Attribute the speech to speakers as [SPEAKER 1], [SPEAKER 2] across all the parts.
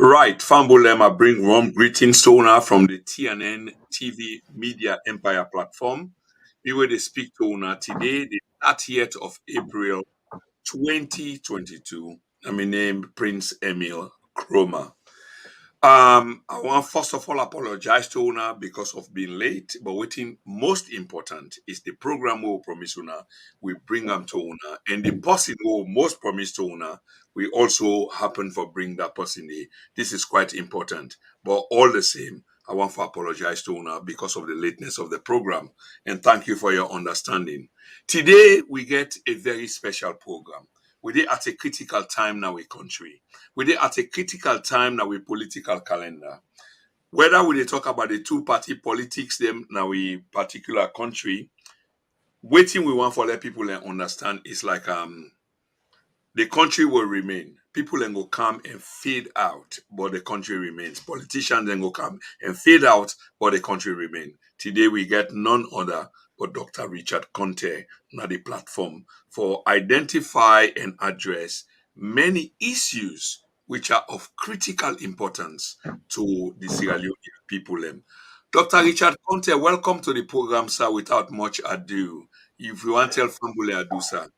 [SPEAKER 1] Right, Fambolema bring warm greetings to una from the TNN TV Media Empire platform. We will speak to una today, the 30th of April 2022. I'm named Prince Emil Chroma. I want first of all apologize to una because of being late, but waiting most important is the program we will promise una, we bring them to una, and the person who most promise to una, we also happen for bring that person there. This is quite important, but all the same, I want to apologize to una because of the lateness of the program, and thank you for your understanding. Today we get a very special program. We did at a critical time now in country. We did at a critical time now with political calendar. Whether we dey talk about the two-party politics them now we particular country, waiting we want for let people understand is like the country will remain. People then go come and fade out, but the country remains. Politicians then go come and fade out, but the country remain. Today we get none other but Dr. Richard Konteh on the platform for identify and address many issues which are of critical importance to the Sierra Leone people. Dr. Richard Konteh, welcome to the program, sir. Without much ado, if you want to tell Fambule ado, sir.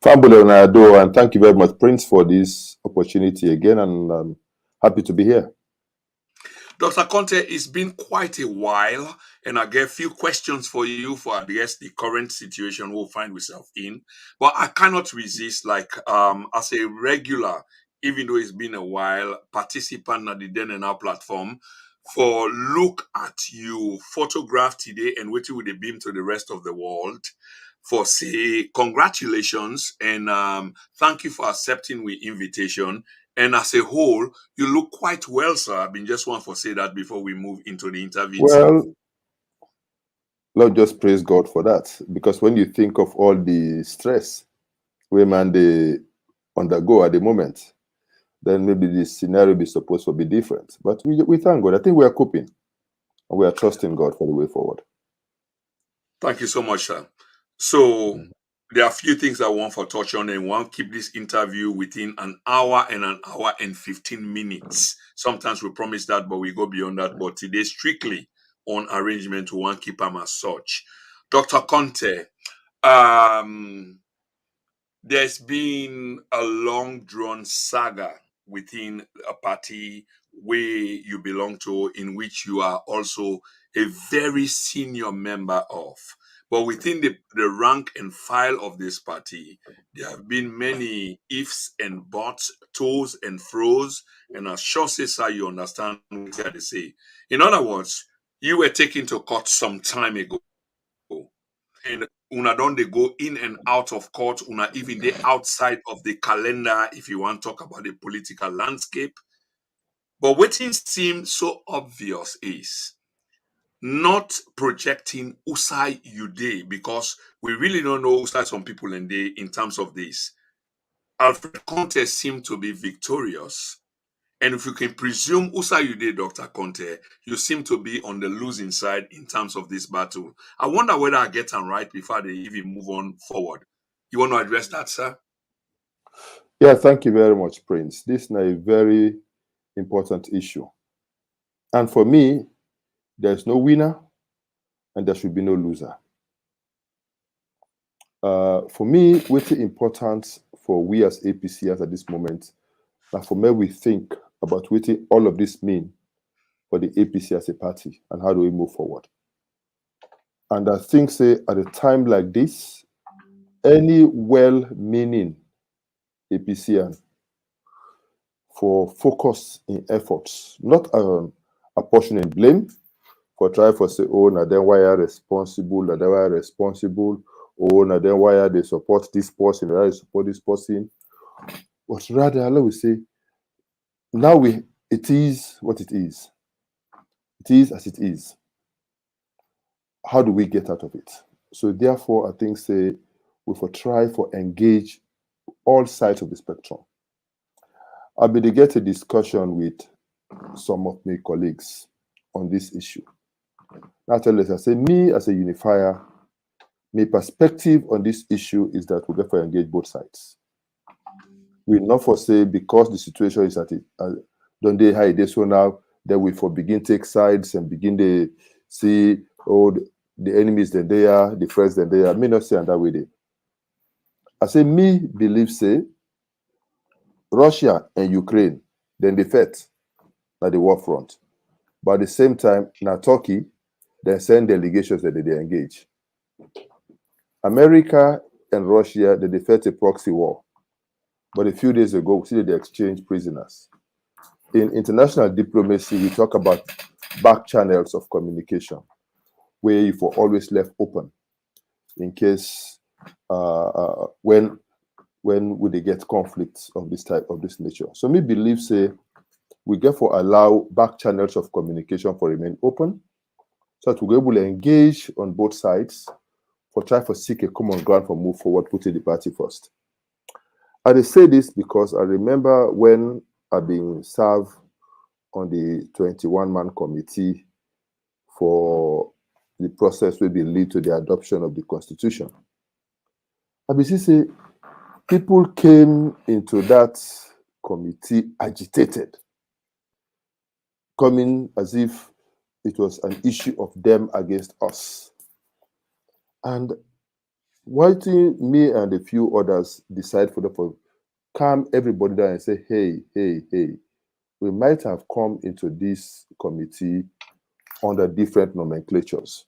[SPEAKER 2] Fambule Nado, and thank you very much, Prince, for this opportunity again, and I'm happy to be here.
[SPEAKER 1] Dr. Konteh, it's been quite a while, and I get a few questions for you for address the current situation we'll find ourselves in. But I cannot resist, like as a regular, even though it's been a while, participant at the Then and Now platform, for look at you photograph today and waiting with the beam to the rest of the world. For say congratulations and thank you for accepting the invitation. And as a whole, you look quite well, sir. I've been just want to say that before we move into the interview itself.
[SPEAKER 2] Well, Lord, just praise God for that. Because when you think of all the stress women they undergo at the moment, then maybe the scenario be supposed to be different. But we thank God. I think we are coping. And we are trusting God for the way forward.
[SPEAKER 1] Thank you so much, sir. So there are a few things I want to touch on, and want to keep this interview within an hour and 15 minutes. Sometimes we promise that, but we go beyond that. But today, strictly on arrangement, we want to keep them as such. Dr. Konteh, there's been a long drawn saga within a party where you belong to, in which you are also a very senior member of. But within the rank and file of this party, there have been many ifs and buts, toes and fro's, and as sure says how you understand what they say. In other words, you were taken to court some time ago. And una don't they go in and out of court, una even they outside of the calendar if you want to talk about the political landscape. But what seems so obvious is not projecting Usai Uday, because we really don't know Usai some people in terms of this. Alfred Konteh seemed to be victorious. And if you can presume Usa Uday, Dr. Konteh, you seem to be on the losing side in terms of this battle. I wonder whether I get them right before they even move on forward. You want to address that, sir?
[SPEAKER 2] Yeah, thank you very much, Prince. This is a very important issue. And for me, there's no winner and there should be no loser. For me, what's important for we as APCs at this moment, that for me we think about what all of this mean for the APC as a party and how do we move forward. And I think, say, at a time like this, any well-meaning APCN for focus in efforts, not apportioning blame for trying for say, oh, now then why are responsible, now then why are responsible, oh, now then why are they support this person, why they support this person. But rather, let me say, now it is what it is. It is as it is. How do we get out of it? So therefore, I think, say, we will try for engage all sides of the spectrum. I'll be to get a discussion with some of my colleagues on this issue. Naturally, I say, me as a unifier, my perspective on this issue is that we therefore engage both sides. We not for say because the situation is at it, Don't they hide this so now that we for begin take sides and begin to see the enemies then they are, the friends then they are. Me not say and that way they. I say me believe say Russia and Ukraine, then they fight at the war front. But at the same time, now Turkey, then send delegations that they engage. America and Russia, they fight a proxy war. But a few days ago, we see that they exchange prisoners. In international diplomacy, we talk about back channels of communication, where you for always left open in case when would they get conflicts of this type, of this nature. So me believe say we therefore allow back channels of communication for remain open, so that we're able to engage on both sides for try for seek a common ground for move forward, putting the party first. I say this because I remember when I've been served on the 21-man committee for the process will be lead to the adoption of the constitution. I be say people came into that committee agitated, coming as if it was an issue of them against us. And why did me and a few others decide for calm everybody down and say, hey, we might have come into this committee under different nomenclatures.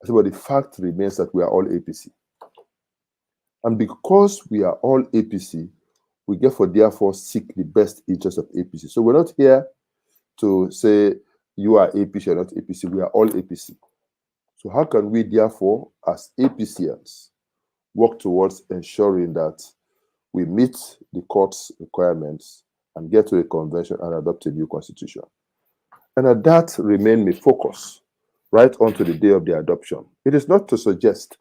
[SPEAKER 2] But the fact remains that we are all APC. And because we are all APC, we therefore seek the best interest of APC. So we're not here to say you are APC or not APC, we are all APC. So how can we therefore, as APCians, work towards ensuring that we meet the court's requirements and get to a convention and adopt a new constitution? And that remained my focus right on to the day of the adoption. It is not to suggest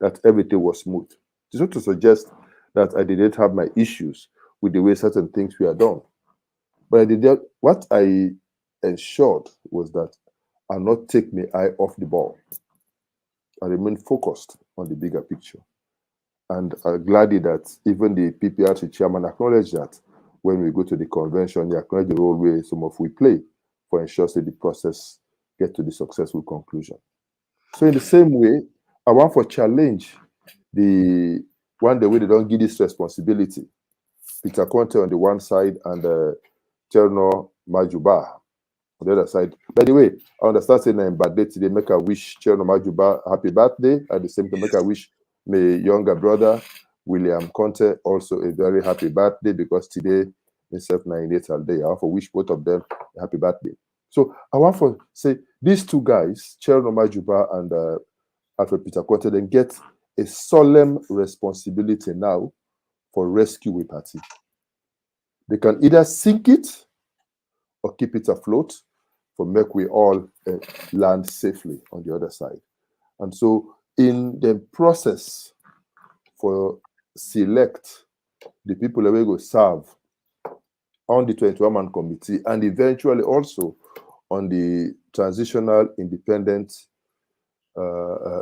[SPEAKER 2] that everything was smooth. It is not to suggest that I didn't have my issues with the way certain things were done. But what I ensured was that I not take my eye off the ball. I remain focused on the bigger picture. And I'm glad that even the PPRC chairman acknowledged that when we go to the convention, he acknowledged the role where some of we play for ensuring that the process get to the successful conclusion. So in the same way, I want to challenge the way they don't give this responsibility. Peter Konteh on the one side and Cherno Majuba on the other side. By the way, I understand saying in birthday today, make a wish Cherno Majuba happy birthday. At the same time, make a wish my younger brother, William Konteh, also a very happy birthday, because today is 98 all day. I want to wish both of them a happy birthday. So I want to say these two guys, Cherno Majuba and Alfred Peter Konteh, then get a solemn responsibility now for rescue with party. They can either sink it or keep it afloat for make we all land safely on the other side. And so in the process for select the people that we go serve on the 21-man committee and eventually also on the transitional independent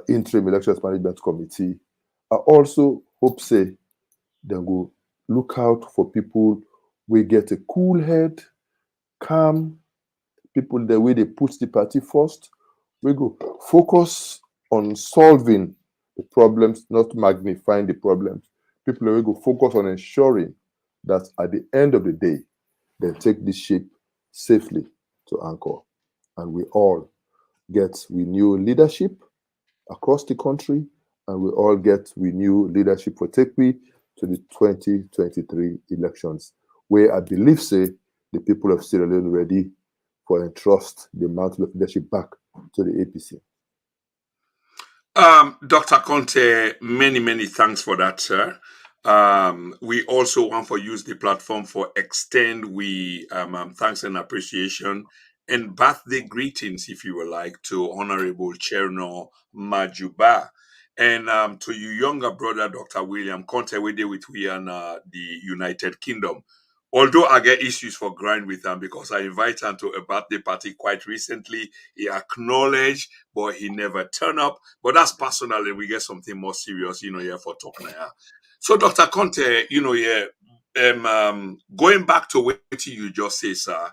[SPEAKER 2] interim elections management committee, I also hope say they go look out for people we get a cool head, calm, people the way they put the party first. We go focus on solving the problems, not magnifying the problems. People will go focus on ensuring that at the end of the day, they take this ship safely to anchor. And we all get renewed leadership across the country, and we all get renewed leadership for take we to the 2023 elections, where I believe say the people of Sierra Leone ready for entrust the mantle of leadership back to the APC.
[SPEAKER 1] Dr. Konteh, many thanks for that, sir. We also want to use the platform for extend thanks and appreciation and birthday greetings, if you would like, to Honorable Cherno Majuba. And to your younger brother, Dr. William Konteh, we did with we in the United Kingdom. Although I get issues for grind with him because I invited him to a birthday party quite recently. He acknowledged, but he never turned up. But that's personally, we get something more serious, here for talking. So, Dr. Konteh, going back to what you just say, sir,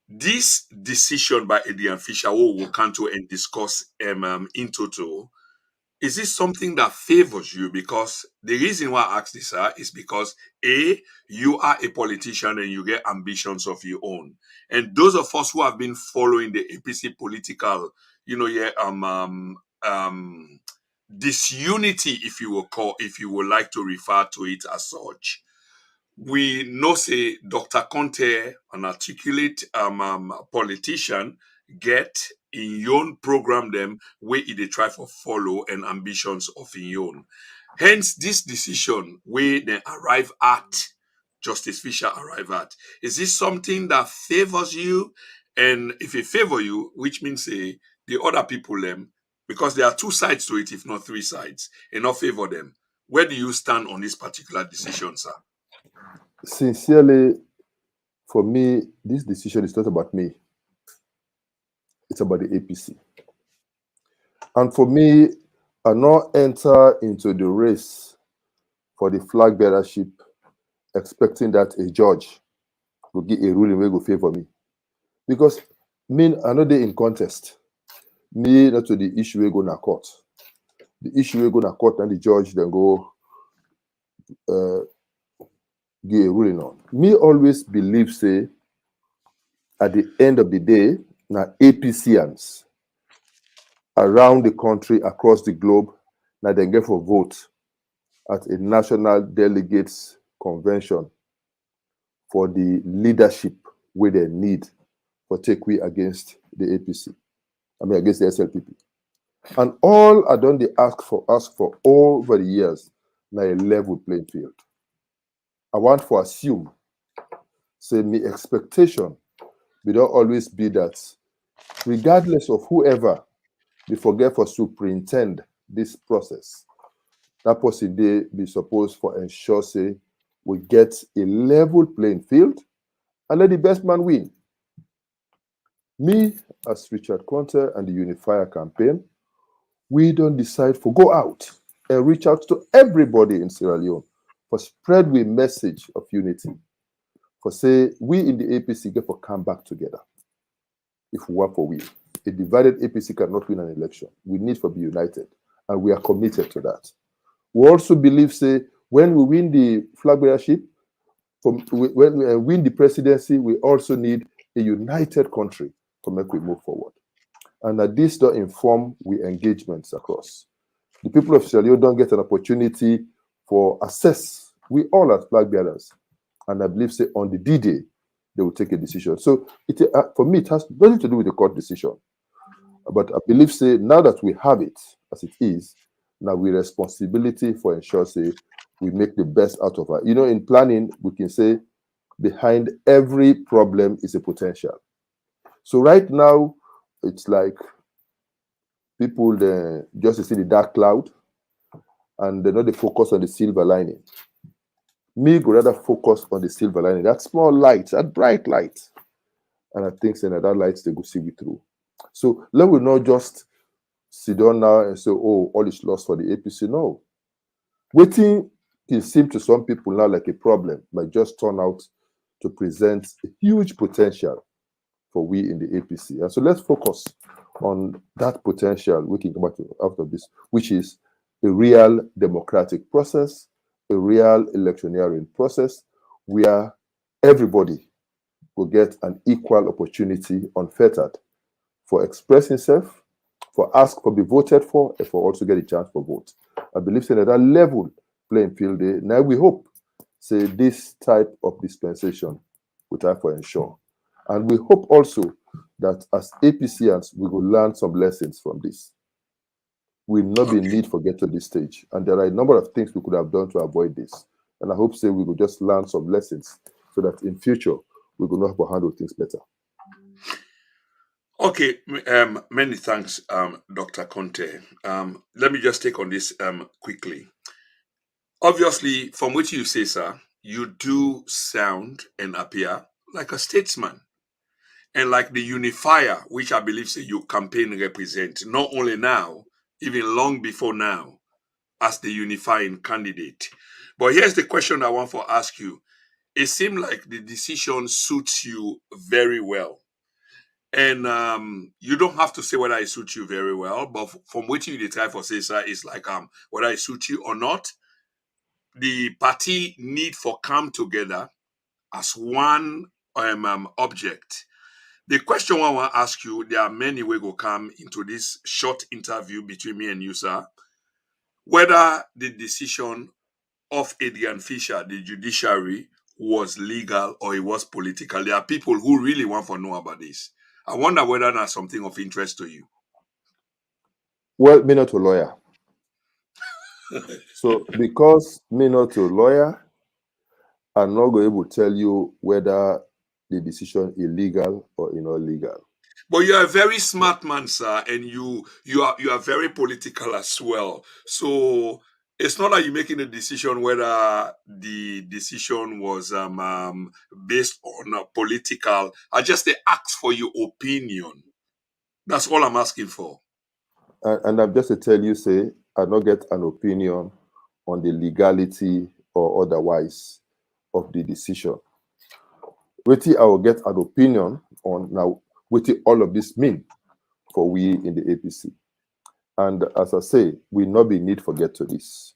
[SPEAKER 1] this decision by Adrian Fisher, who will come to and discuss in total, is this something that favors you? Because the reason why I ask this, sir, is because A, you are a politician and you get ambitions of your own. And those of us who have been following the APC political, disunity, if you would like to refer to it as such, we know say Dr. Konteh, an articulate politician, get in your program them where they try for follow and ambitions of in own. Hence, this decision where they arrive at, Justice Fisher arrive at, is this something that favors you? And if it favor you, which means the other people them, because there are two sides to it, if not three sides, and not favor them. Where do you stand on this particular decision, sir?
[SPEAKER 2] Sincerely, for me, this decision is not about me. It's about the APC. And for me, I not enter into the race for the flag bearership expecting that a judge will give a ruling where go favor me. Because me, I know they in contest. Me, not to the issue we go na court. The issue we go na court and the judge then go give a ruling on. Me always believe, say, at the end of the day, now APCians around the country, across the globe, now they get for vote at a national delegates convention for the leadership where they need for take we against the APC. I mean against the SLPP. And all I done they ask for over the years, now a level playing field. I want to assume, say, my expectation will not always be that, regardless of whoever we forget for superintend this process, that person they be supposed for ensure, say, we get a level playing field and let the best man win. Me, as Richard Konteh and the Unifier campaign, we don't decide for go out and reach out to everybody in Sierra Leone for spread with message of unity. For say, we in the APC get for come back together. If we work for we. A divided APC cannot win an election. We need to be united. And we are committed to that. We also believe, say, when we win the flag bearership, when we win the presidency, we also need a united country to make we move forward. And that this don't inform we engagements across. The people of Sierra Leone don't get an opportunity for assess. We all as flag bearers. And I believe, say, on the D-Day, they will take a decision. So for me, it has nothing to do with the court decision. But I believe, say, now that we have it as it is, now we responsibility for ensure, say, we make the best out of it. You know, in planning, we can say behind every problem is a potential. So right now, it's like people just see the dark cloud and they know they focus on the silver lining. Me would rather focus on the silver lining, that small light, that bright light. And I think that light they go see me through. So let we not just sit down now and say, oh, all is lost for the APC. No. Waiting can seem to some people now like a problem, might just turn out to present a huge potential for we in the APC. And so let's focus on that potential we can come out of this, which is a real democratic process, a real electioneering process where everybody will get an equal opportunity unfettered for express himself, for ask for be voted for, and for also get a chance for vote. I believe that that level playing field there, now we hope, say, this type of dispensation will try for ensure. And we hope also that as APCians, we will learn some lessons from this. We will not be in need for get to this stage. And there are a number of things we could have done to avoid this. And I hope, say, we will just learn some lessons so that in future, we will know how to handle things better.
[SPEAKER 1] Okay, many thanks, Dr. Konteh. Let me just take on this quickly. Obviously, from what you say, sir, you do sound and appear like a statesman. And like the unifier, which I believe say your campaign represent, not only now, even long before now, as the unifying candidate. But here's the question I want to ask you. it seemed like the decision suits you very well. And you don't have to say whether it suits you very well, but from what you try for say, sir, is like whether it suits you or not, the party need for come together as one object. The question I want to ask you, there are many way go come into this short interview between me and you, sir. Whether the decision of Adrian Fisher, the judiciary, was legal or it was political. There are people who really want to know about this. I wonder whether that's something of interest to you.
[SPEAKER 2] Well, me not a lawyer. So because me not a lawyer, I'm not going to tell you whether the decision illegal or illegal.
[SPEAKER 1] But you're a very smart man, sir, and you are very political as well. So it's not like you're making a decision whether the decision was based on political. I just ask for your opinion. That's all I'm asking for.
[SPEAKER 2] And I'm just to tell you, say, I not get an opinion on the legality or otherwise of the decision. Wait till I will get an opinion on now what all of this mean for we in the APC. And as I say, we not be need forget to this.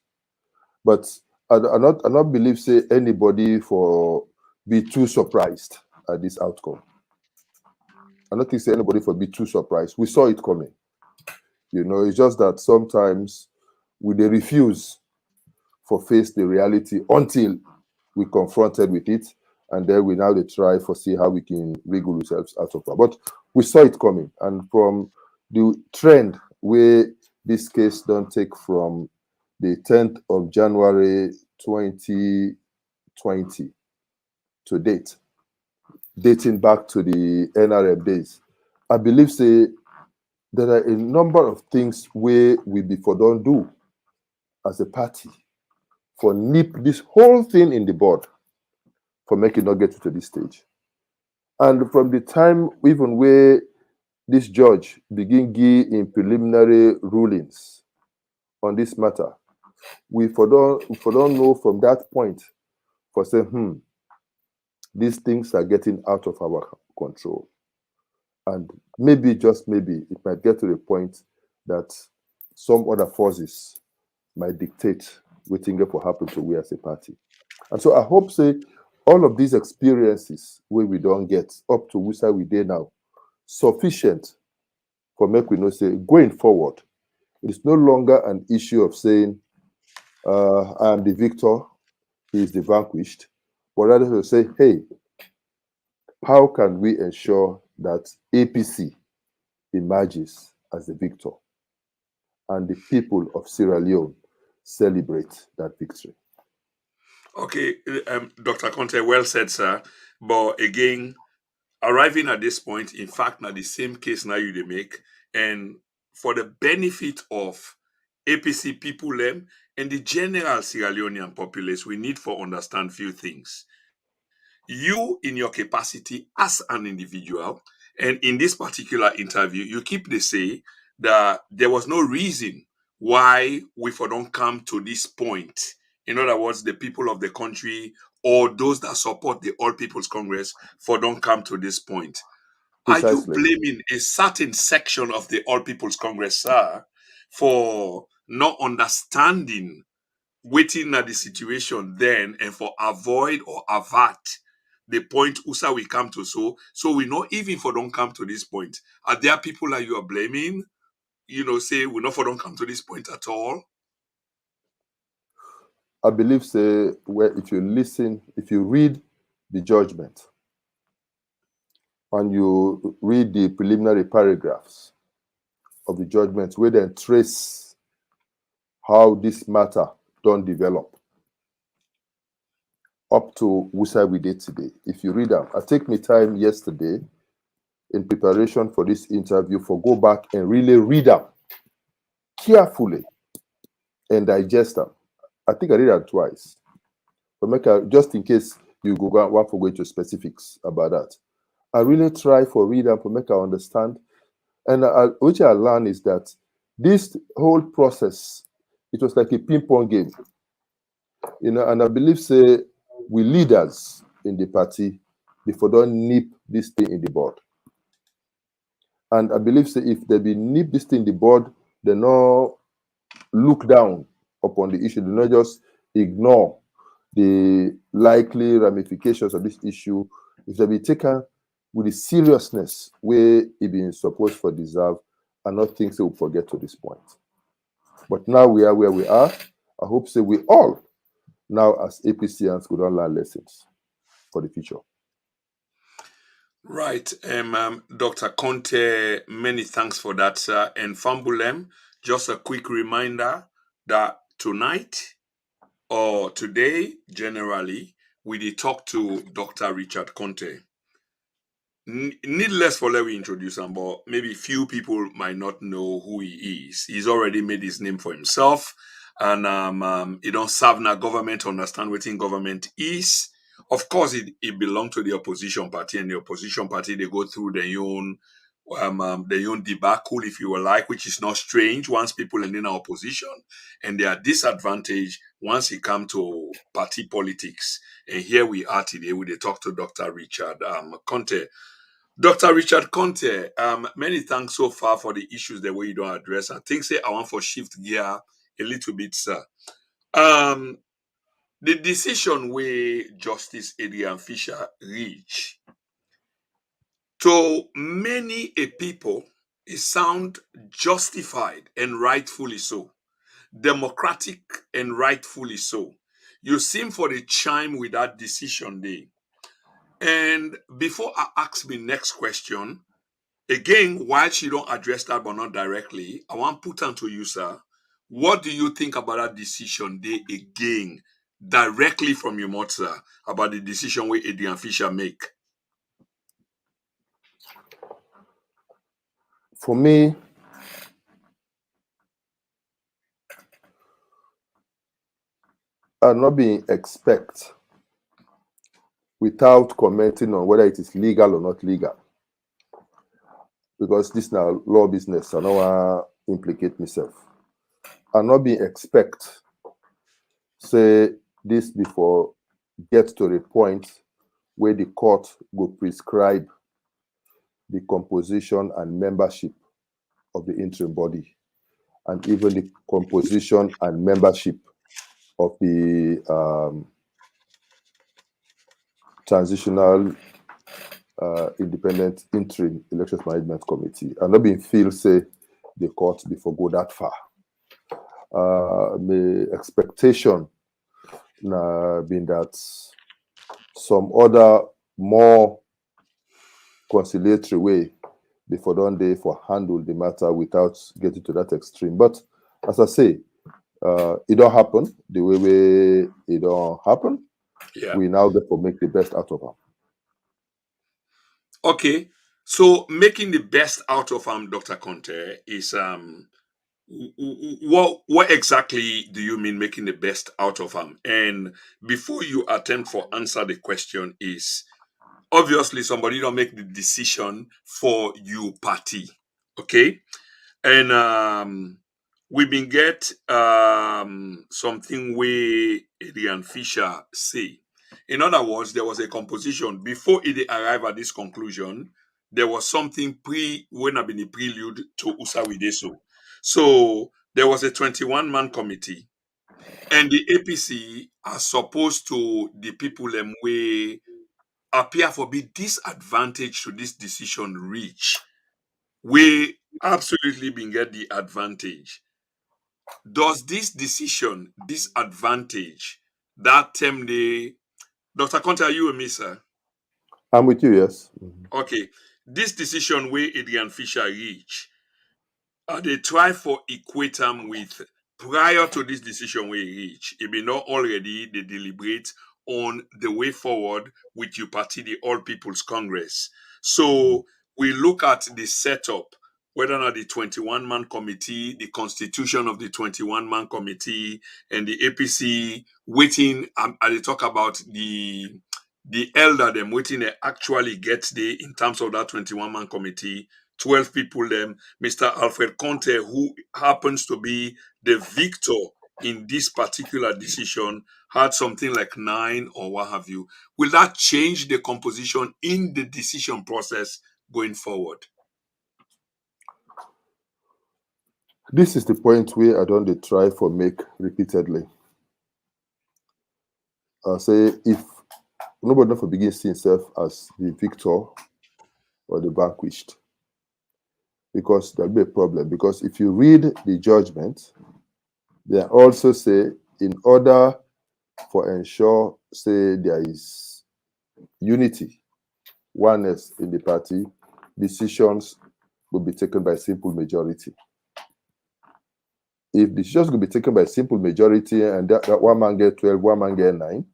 [SPEAKER 2] But I not believe say anybody for be too surprised at this outcome. I don't think say anybody for be too surprised. We saw it coming. It's just that sometimes we they refuse for face the reality until we confronted with it, and then we now they try for see how we can wiggle ourselves out of it. But we saw it coming, and from the trend where this case don't take from the 10th of January 2020 to date, dating back to the NRM days, I believe say there are a number of things where we before don't do as a party for nip this whole thing in the bud for making not get to this stage. And from the time even where this judge begin give in preliminary rulings on this matter, we for don't know from that point for say, these things are getting out of our control. And maybe, just maybe, it might get to the point that some other forces might dictate what things will happen to we as a party. And so I hope, say, all of these experiences where we don't get up to which side we did now, sufficient for make we know, say, going forward, it's no longer an issue of saying, I am the victor, he is the vanquished, but rather to say, hey, how can we ensure that APC emerges as the victor and the people of Sierra Leone celebrate that victory?
[SPEAKER 1] Okay, Dr. Konteh, well said, sir. But again, arriving at this point, in fact, now the same case now you they make, and for the benefit of APC people and the general Sierra Leonean populace, we need for understand few things. You, in your capacity as an individual, and in this particular interview, you keep the say that there was no reason why we for don't come to this point. In other words, the people of the country or those that support the All People's Congress for don't come to this point. Are you
[SPEAKER 2] Precisely.
[SPEAKER 1] blaming a certain section of the All People's Congress, sir, for not understanding waiting at the situation then and for avoid or avert the point USA we come to, so we know even for don't come to this point, are there people that you are blaming, say we not for don't come to this point at all?
[SPEAKER 2] I believe, say, if you read the judgment and you read the preliminary paragraphs of the judgment, where then trace how this matter don't develop up to where we did today. If you read them, I take me time yesterday in preparation for this interview for go back and really read them carefully and digest them. I think I read that twice. But just in case you go want for going to specifics about that, I really try for read them to make I understand. And which I learned is that this whole process, it was like a ping-pong game. And I believe, say, we leaders in the party before don't nip this thing in the bud. And I believe say if they be nip this thing in the bud, they not look down upon the issue, they not just ignore the likely ramifications of this issue. If they be taken with the seriousness where it being supposed for deserve, and not things they will forget to this point. But now we are where we are. I hope say we all now as APCians could all learn lessons for the future.
[SPEAKER 1] Right. Dr. Konteh, many thanks for that, sir. And Fambulem, just a quick reminder that tonight or today, generally, we did talk to Dr. Richard Konteh. Needless for let me introduce him, but maybe few people might not know who he is. He's already made his name for himself, and he don't serve na government, understand what in government is. Of course, it belong to the opposition party, and the opposition party they go through their own debacle, if you will like, which is not strange once people are in opposition, and they are disadvantaged once it come to party politics. And here we are today. We talk to Dr. Richard Konteh. Dr. Richard Konteh, many thanks so far for the issues that way you don't address. I think say I want for shift gear a little bit, sir. The decision where Justice Adrian Fisher reached to many a people it sound justified and rightfully so, democratic and rightfully so. You seem for the chime with that decision day. And before I ask the next question, again, while she don't address that but not directly, I want to put on to you, sir. What do you think about that decision day again, directly from your mouth, sir, about the decision where Adrian Fisher make?
[SPEAKER 2] For me, I'm not being expect without commenting on whether it is legal or not legal. Because this now law business, I don't want to implicate myself. I'm not being expect say this before get to the point where the court will prescribe the composition and membership of the interim body, and even the composition and membership of the transitional independent interim elections management committee. I'm not being feel say the court before go that far. The expectation been that some other more conciliatory way before don't they for handle the matter without getting to that extreme. But as I say, it don't happen the way it don't happen.
[SPEAKER 1] Yeah.
[SPEAKER 2] We now get to make the best out of them.
[SPEAKER 1] Okay. So making the best out of Dr. Konteh is what exactly do you mean making the best out of him? And before you attempt for answer the question is obviously somebody don't make the decision for you party, okay? And we been get something where Adrian Fisher say. In other words, there was a composition before it arrived at this conclusion. There was something when have been a prelude to Usawideso. So there was a 21-man committee, and the APC are supposed to the people them way appear for be disadvantaged to this decision reach. We absolutely been get the advantage. Does this decision disadvantage that term the Dr. Konteh, are you with me, sir?
[SPEAKER 2] I'm with you, yes.
[SPEAKER 1] Okay. This decision where Adrian Fisher reach, they try for equate them with prior to this decision where he reach. It be not already they deliberate on the way forward with your party, the All People's Congress. So we look at the setup, whether or not the 21-man committee, the constitution of the 21-man committee, and the APC waiting. I talk about the elder them waiting they actually get there in terms of that 21-man committee. 12 people them, Mr. Alfred Konteh, who happens to be the victor in this particular decision had something like 9 or what have you, will that change the composition in the decision process going forward?
[SPEAKER 2] This is the point where I don't try for make repeatedly. I say if nobody not for begin see himself as the victor or the vanquished, because there'll be a problem. Because if you read the judgment, they also say in order for ensure say there is unity, oneness in the party, decisions will be taken by simple majority. If decisions will be taken by simple majority and that one man get 12, one man get 9,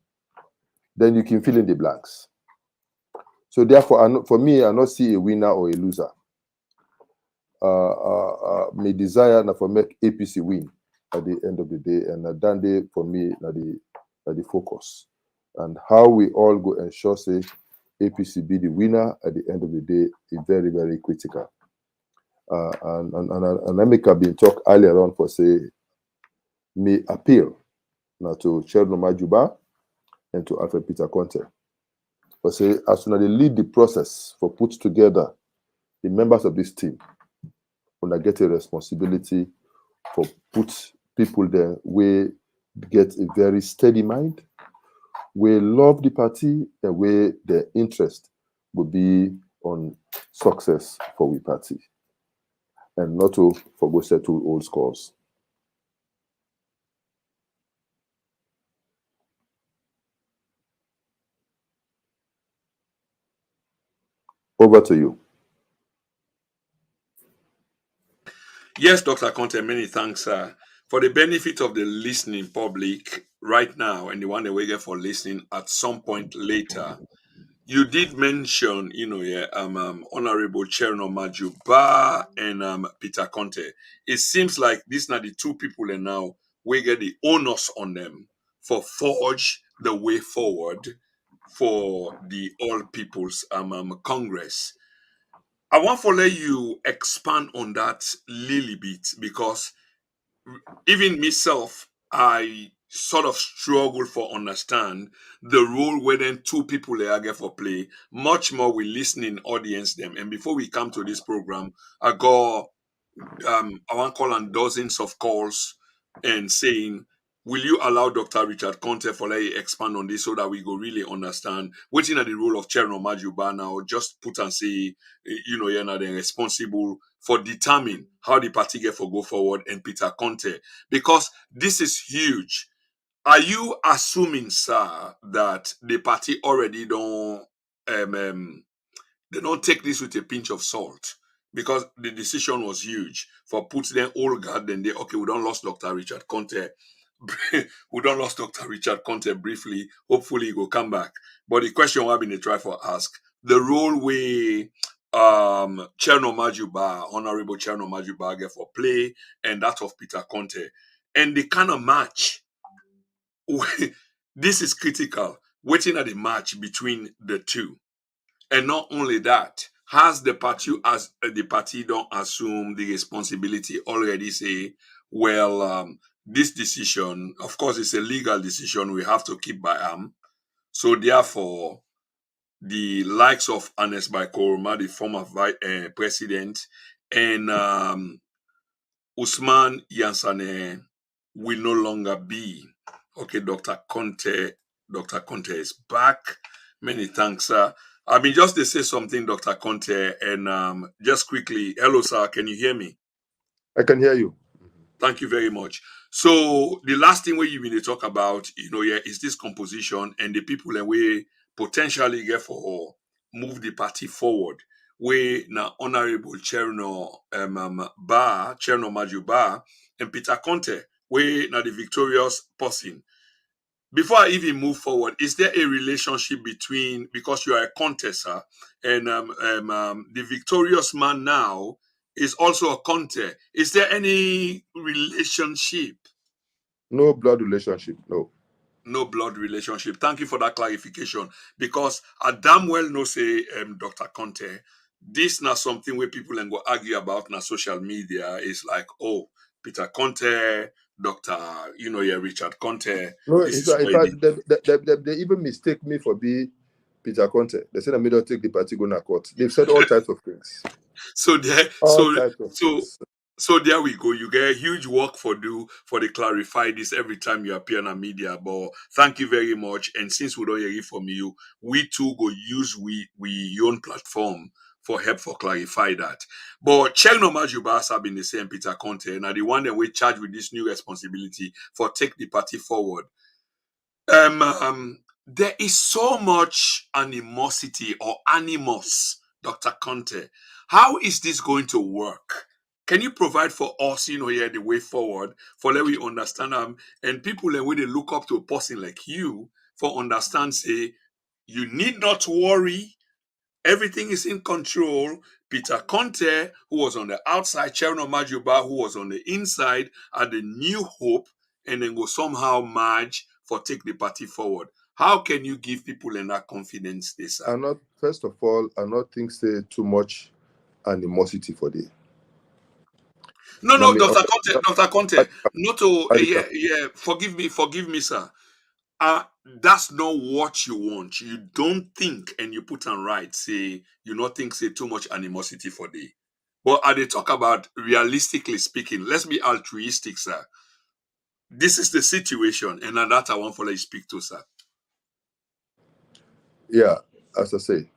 [SPEAKER 2] then you can fill in the blanks. So therefore, for me, I not see a winner or a loser. My desire na for make APC win at the end of the day, and that day for me na the focus, and how we all go ensure say APC be the winner at the end of the day is very, very critical. And I make a been talk earlier on for say me appeal now to Cherno Majuba and to Alfred Peter Konteh. But say as soon as they lead the process for put together the members of this team, when I get a responsibility for put people there where get a very steady mind, we love the party, and where their interest will be on success for we party, and not to forgo settle old scores. Over to you.
[SPEAKER 1] Yes, Dr. Konteh, many thanks. For the benefit of the listening public right now and the one that we get for listening at some point later, you did mention, Honorable Cherno Majuba and Peter Konteh. It seems like these are the two people and now we get the onus on them for forge the way forward for the All People's Congress. I want to let you expand on that little bit because even myself, I sort of struggle for understand the role where then two people they are get for play, much more we listening audience them. And before we come to this program, I got I want call on dozens of calls and saying, will you allow Dr. Richard Konteh for let you expand on this so that we go really understand what's in the role of Cherno Majuba now, just put and say, you're not responsible for determine how the party get for go forward and Peter Konteh, because this is huge. Are you assuming, sir, that the party already they don't take this with a pinch of salt? Because the decision was huge for put them all guard, then they okay, we don't lost Dr. Richard Konteh. We don't lost Dr. Richard Konteh briefly. Hopefully he will come back. But the question I've been try for ask the role we Cherno Majuba, Honorable Cherno Majuba get for play, and that of Peter Konteh. And the kind of match this is critical. Waiting at the match between the two. And not only that, has the party don't assume the responsibility already say, well, this decision, of course, it's a legal decision. We have to keep by So therefore, the likes of Ernest Bai Koroma, the former president, and Usman Yansane will no longer be. Okay, Dr. Konteh. Dr. Konteh is back. Many thanks, sir. I mean, just to say something, Dr. Konteh, and just quickly, hello, sir. Can you hear me?
[SPEAKER 2] I can hear you.
[SPEAKER 1] Thank you very much. So the last thing we even talk about, is this composition and the people and we potentially get for move the party forward. We now Honorable Cherno Cherno Majuba and Peter Konteh, we now the victorious person. Before I even move forward, is there a relationship between, because you are a contestant and the victorious man now is also a Konteh? Is there any relationship?
[SPEAKER 2] No blood relationship, no.
[SPEAKER 1] No blood relationship. Thank you for that clarification. Because I damn well know say Dr. Konteh, this not something where people can go argue about na social media. Is like, oh, Peter Konteh Dr. Richard Konteh.
[SPEAKER 2] No,
[SPEAKER 1] This is
[SPEAKER 2] in
[SPEAKER 1] where
[SPEAKER 2] fact, they even mistake me for being Peter Konteh. They said I made her take the party going to court. They've said all types of things.
[SPEAKER 1] so there
[SPEAKER 2] All types of things.
[SPEAKER 1] so there we go. You get a huge work for the clarify this every time you appear in the media. But thank you very much. And since we don't hear it from you, we too go use we own platform for help for clarify that. But Chelno Majubas have been the same Peter Konteh. Now the one that we charged with this new responsibility for take the party forward. There is so much animosity or animus, Dr. Konteh. How is this going to work? Can you provide for us, here the way forward for let we understand and people when they look up to a person like you for understand say you need not worry. Everything is in control. Peter Konteh, who was on the outside, Cherno Majuba, who was on the inside, are the new hope, and then go somehow merge for take the party forward. How can you give people in that confidence this?
[SPEAKER 2] First of all, I not think say too much animosity for the.
[SPEAKER 1] No, Dr. Konteh, not to forgive me, sir. That's not what you want. You don't think, and you put on right, say you not think say too much animosity for the. But they talk about realistically speaking, let's be altruistic, sir. This is the situation, and that I want for you speak to, sir.
[SPEAKER 2] Yeah, as I say,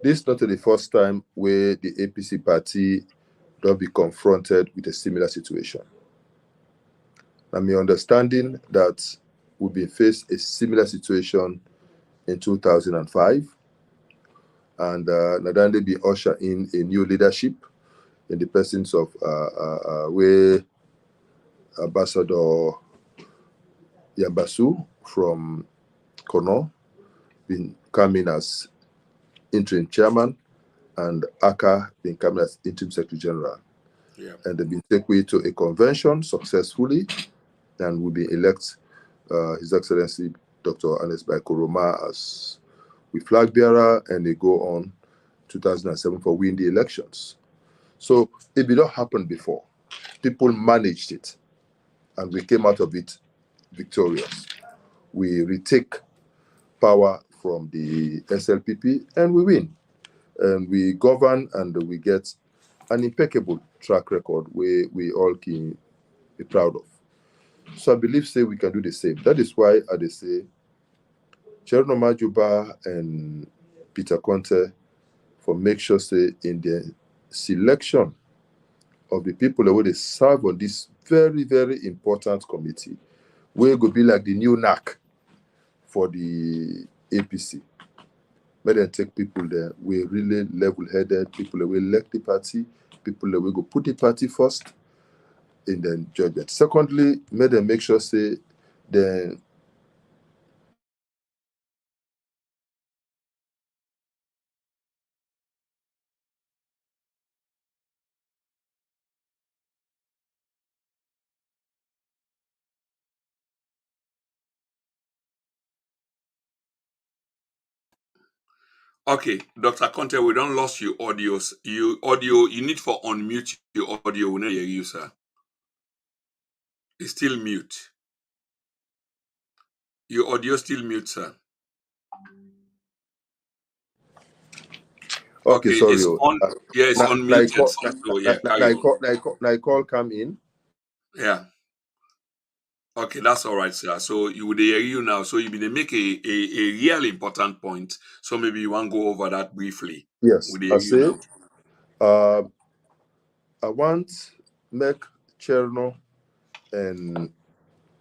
[SPEAKER 2] this is not the first time where the APC party don't be confronted with a similar situation. And my understanding that we've been faced a similar situation in 2005, and Nadande be usher in a new leadership in the presence of where Ambassador Yambasu from Kono been coming as interim chairman, and Aka been coming as interim secretary general.
[SPEAKER 1] Yeah.
[SPEAKER 2] And they've been taken to a convention successfully, and will be elect His Excellency Dr. Anes Baikoroma as the flag bearer, and they go on 2007 for win the elections. So it did not happen before. People managed it, and we came out of it victorious. We retake power from the SLPP, and we win. And we govern, and we get an impeccable track record where we all can be proud of. So I believe say we can do the same. That is why I say Cherno Majuba and Peter Konteh for make sure say in the selection of the people that will serve on this very, very important committee, where go be like the new NAC for the APC. Let them take people there. We're really level-headed, people that will elect the party, people that will go put the party first in the judgment. Secondly, let them make sure say the
[SPEAKER 1] Okay, Dr. Konteh, we don't lost your audios. You need for unmute your audio. We not hear you, sir. It's still mute. Your audio still mute, sir.
[SPEAKER 2] okay, sorry.
[SPEAKER 1] It's on. Yeah, it's unmuted. So yeah, carry on.
[SPEAKER 2] Call come in.
[SPEAKER 1] Yeah. Okay, that's all right, sir. So you would hear you now. So you be make a real important point. So maybe you want to go over that briefly.
[SPEAKER 2] Yes,
[SPEAKER 1] Would
[SPEAKER 2] I
[SPEAKER 1] hear you
[SPEAKER 2] say
[SPEAKER 1] now.
[SPEAKER 2] I want make Cherno and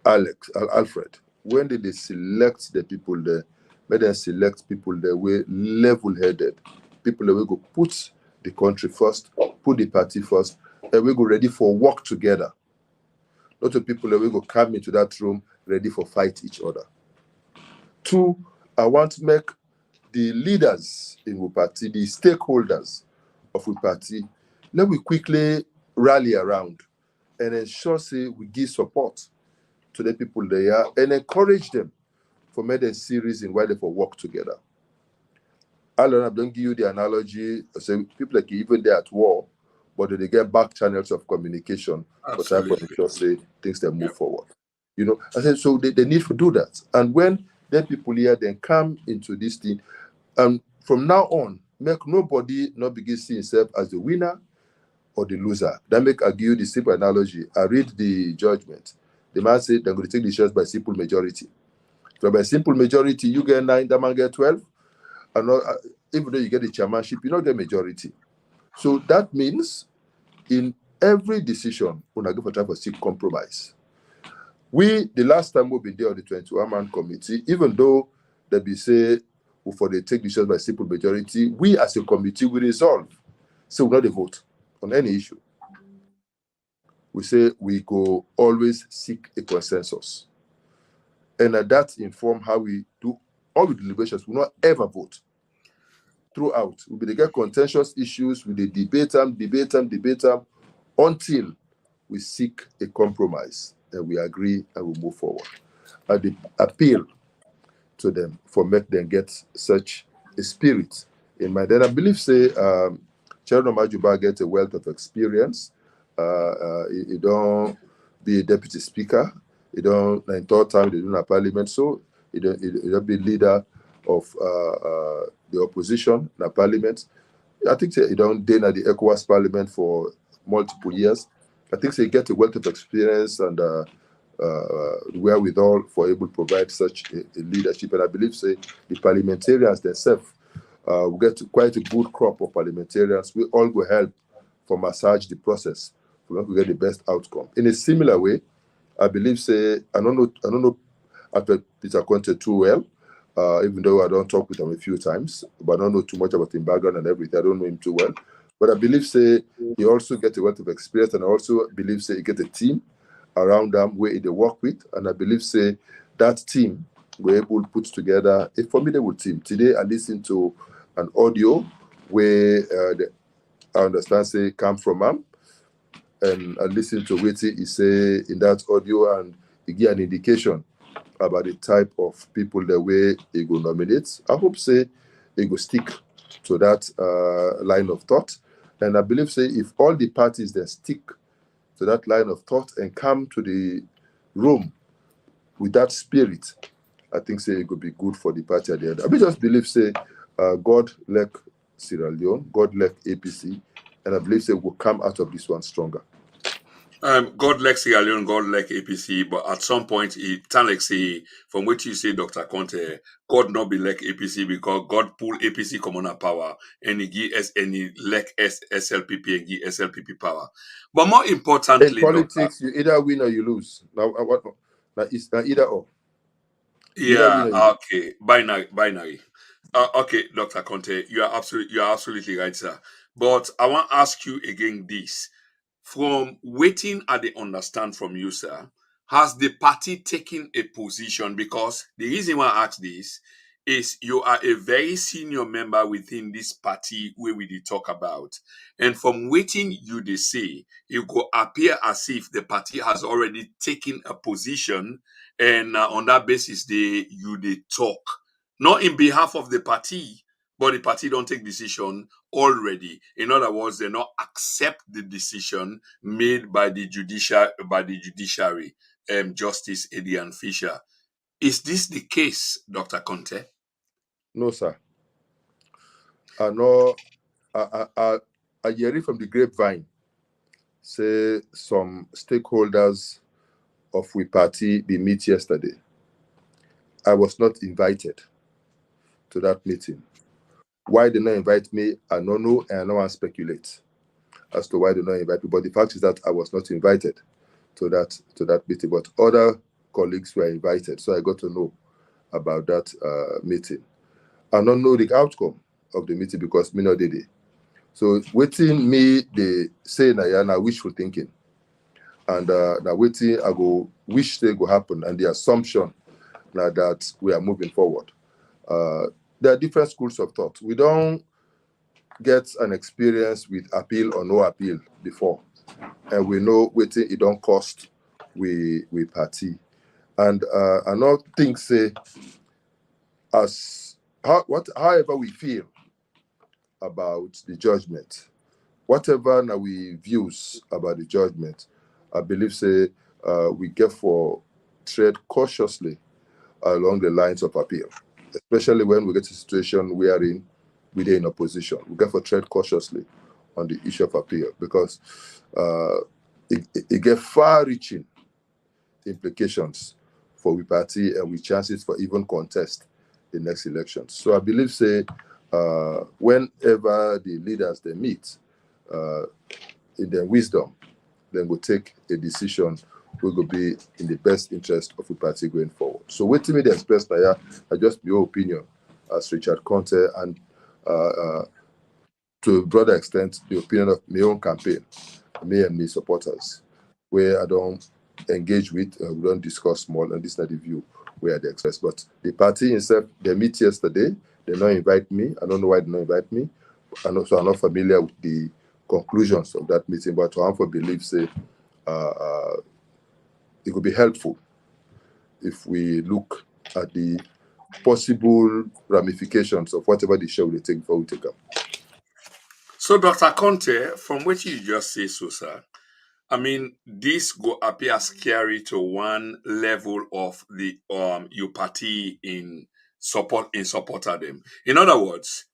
[SPEAKER 2] Alfred, when did they select the people there? May they select people that were level-headed, people that will go put the country first, put the party first, and we go ready for work together. Not the people that will go come into that room ready for fight each other. Two, I want to make the leaders in the party, the stakeholders of the party, let we quickly rally around and ensure say we give support to the people there and encourage them for make them see reason why they for work together. I don't give you the analogy, say people like even there at war, but they get back channels of communication for try for
[SPEAKER 1] Absolutely.
[SPEAKER 2] ensure say things that move
[SPEAKER 1] Yeah.
[SPEAKER 2] forward. I said, so they need to do that. And when then people here then come into this thing, and from now on, make nobody not begin see himself as the winner or the loser. That make I give you the simple analogy. I read the judgment. The man said they're going to take the shares by simple majority. So by simple majority, you get 9, that man get 12. And even though you get the chairmanship, you don't get majority. So that means in every decision, when I go for try for seek compromise. The last time we've been there on the 21-man committee, even though they be say for they take decisions by simple majority, we as a committee we resolve. So we not vote on any issue. We say we go always seek a consensus. And that inform how we do all the deliberations. We not ever vote throughout. We will get contentious issues, we debate them until we seek a compromise and we agree and we move forward. And the appeal to them for make them get such a spirit in mind. And I believe say Chairman Majuba get a wealth of experience. He don't be a deputy speaker. He don't in third time they do in parliament. So he don't be leader of the opposition in parliament. I think he don't done at the ECOWAS parliament for multiple years. I think they get a wealth of experience and wherewithal for able to provide such a leadership. And I believe say the parliamentarians themselves will get quite a good crop of parliamentarians. We all will help for massage the process for us to get the best outcome. In a similar way, I believe say I don't know after Peter Konteh too well, even though I don't talk with him a few times, but I don't know too much about his background and everything. I don't know him too well. But I believe say he also get a wealth of experience, and I also believe say he get a team around them where they work with, and I believe say that team were able to put together a formidable team. Today I listened to an audio where I understand say come from him, and I listened to what he say in that audio, and he give an indication about the type of people the way he go nominate. I hope say he go stick to that line of thought, and I believe say if all the parties that stick to that line of thought and come to the room with that spirit, I think say it could be good for the party at the end. I just believe say God like Sierra Leone, God like APC, and I believe say we'll come out of this one stronger.
[SPEAKER 1] God like Sierra Leone, God like APC, but at some point it can like say from what you say, Dr. Konteh, God not be like APC because God pull APC commoner power and he give us and he like SLPP and give SLPP power. But more
[SPEAKER 2] In
[SPEAKER 1] importantly, Doctor,
[SPEAKER 2] politics, you either win or you lose. Now, what? Now it's either or. Either win
[SPEAKER 1] yeah,
[SPEAKER 2] or you lose.
[SPEAKER 1] okay, binary. Okay, Dr. Konteh, you are absolutely right, sir. But I want to ask you again this. From waiting at the understand from you, sir, has the party taken a position? Because the reason why I ask this is you are a very senior member within this party where we did talk about. And from waiting you they say, it go appear as if the party has already taken a position and on that basis they talk. Not in behalf of the party, but the party don't take decision already. In other words, they not accept the decision made by the judiciary, Justice Edian Fisher. Is this the case, Dr. Konteh?
[SPEAKER 2] No, sir. I know. I hear it from the grapevine. Say some stakeholders of we party be meet yesterday. I was not invited to that meeting. Why they not invite me, I don't know, and I don't want to speculate as to why they not invite me. But the fact is that I was not invited to that meeting. But other colleagues were invited, so I got to know about that meeting. I don't know the outcome of the meeting because me not did it. So waiting me they say na wishful thinking, and now waiting I go wish they go happen, and the assumption now that we are moving forward. There are different schools of thought. We don't get an experience with appeal or no appeal before, and we know waiting it don't cost we party, and I not think say however we feel about the judgment, whatever now we views about the judgment, I believe say we get for tread cautiously along the lines of appeal, especially when we get to a situation wherein we're in opposition. We get for tread cautiously on the issue of appeal because it get far-reaching implications for we party and with chances for even contest the next election. So I believe say whenever the leaders they meet in their wisdom, then we'll take a decision which will be in the best interest of the party going forward. So waiting me to express now, I just your opinion as Richard Konteh and to a broader extent the opinion of my own campaign, me and my supporters, where I don't engage with, we don't discuss more, and this is not the view where they express. But the party itself, they meet yesterday, they not invite me. I don't know why they not invite me. And also I'm not familiar with the conclusions of that meeting, but I for believe say it would be helpful if we look at the possible ramifications of whatever the show will take before we take up.
[SPEAKER 1] So, Dr. Konteh, from what you just say, so sir, I mean, this go appear scary to one level of the your party in support of them. In other words,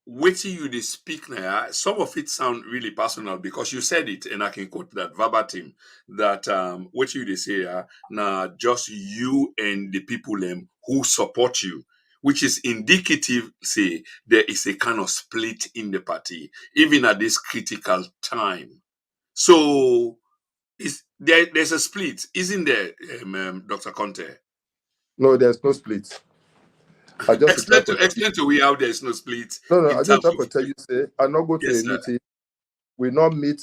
[SPEAKER 1] waiting you they speak now, some of it sound really personal because you said it, and I can quote that verbatim. That what you they say now just you and the people who support you, which is indicative, say there is a kind of split in the party, even at this critical time. So there's a split, isn't there, Dr. Konteh?
[SPEAKER 2] No, there's no split. I just try to
[SPEAKER 1] Explain to we how there's no split
[SPEAKER 2] no,
[SPEAKER 1] in
[SPEAKER 2] I just
[SPEAKER 1] terms
[SPEAKER 2] try
[SPEAKER 1] of
[SPEAKER 2] to tell you, say, I not go to
[SPEAKER 1] yes,
[SPEAKER 2] a
[SPEAKER 1] sir.
[SPEAKER 2] meeting, we not meet,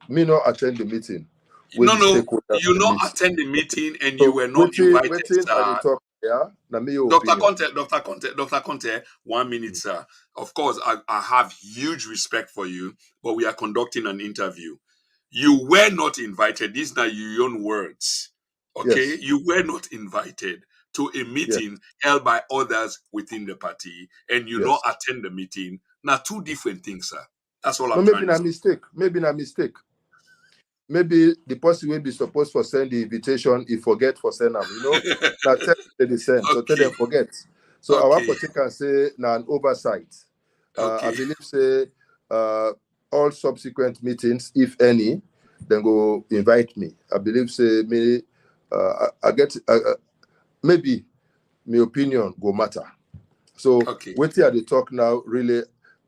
[SPEAKER 2] me not attend the meeting with
[SPEAKER 1] No,
[SPEAKER 2] the
[SPEAKER 1] no,
[SPEAKER 2] stakeholders
[SPEAKER 1] you
[SPEAKER 2] they
[SPEAKER 1] not
[SPEAKER 2] meet.
[SPEAKER 1] attend the meeting and you
[SPEAKER 2] So
[SPEAKER 1] were not
[SPEAKER 2] waiting,
[SPEAKER 1] invited,
[SPEAKER 2] waiting at the
[SPEAKER 1] sir.
[SPEAKER 2] talk, yeah, now me your
[SPEAKER 1] Dr.
[SPEAKER 2] opinion.
[SPEAKER 1] Konteh, Dr. Konteh, 1 minute, sir. Of course, I have huge respect for you, but we are conducting an interview. You were not invited. These are your own words. Okay?
[SPEAKER 2] Yes,
[SPEAKER 1] You were not invited to a
[SPEAKER 2] yes,
[SPEAKER 1] meeting held by others within the party, and you not
[SPEAKER 2] yes.
[SPEAKER 1] attend the meeting. Now, two different things, sir. That's all
[SPEAKER 2] No,
[SPEAKER 1] I'm
[SPEAKER 2] maybe
[SPEAKER 1] trying to
[SPEAKER 2] not
[SPEAKER 1] say.
[SPEAKER 2] mistake. Maybe not mistake. Maybe the person will be supposed to send the invitation, he forget for send them, Now tell them they send, so tell
[SPEAKER 1] Okay.
[SPEAKER 2] them forget. So I want
[SPEAKER 1] Okay.
[SPEAKER 2] to take and say now an oversight. I
[SPEAKER 1] Okay.
[SPEAKER 2] believe say all subsequent meetings, if any, then go invite me. I believe say me, I get maybe my opinion go matter. So
[SPEAKER 1] Okay.
[SPEAKER 2] waiting at the talk now, really,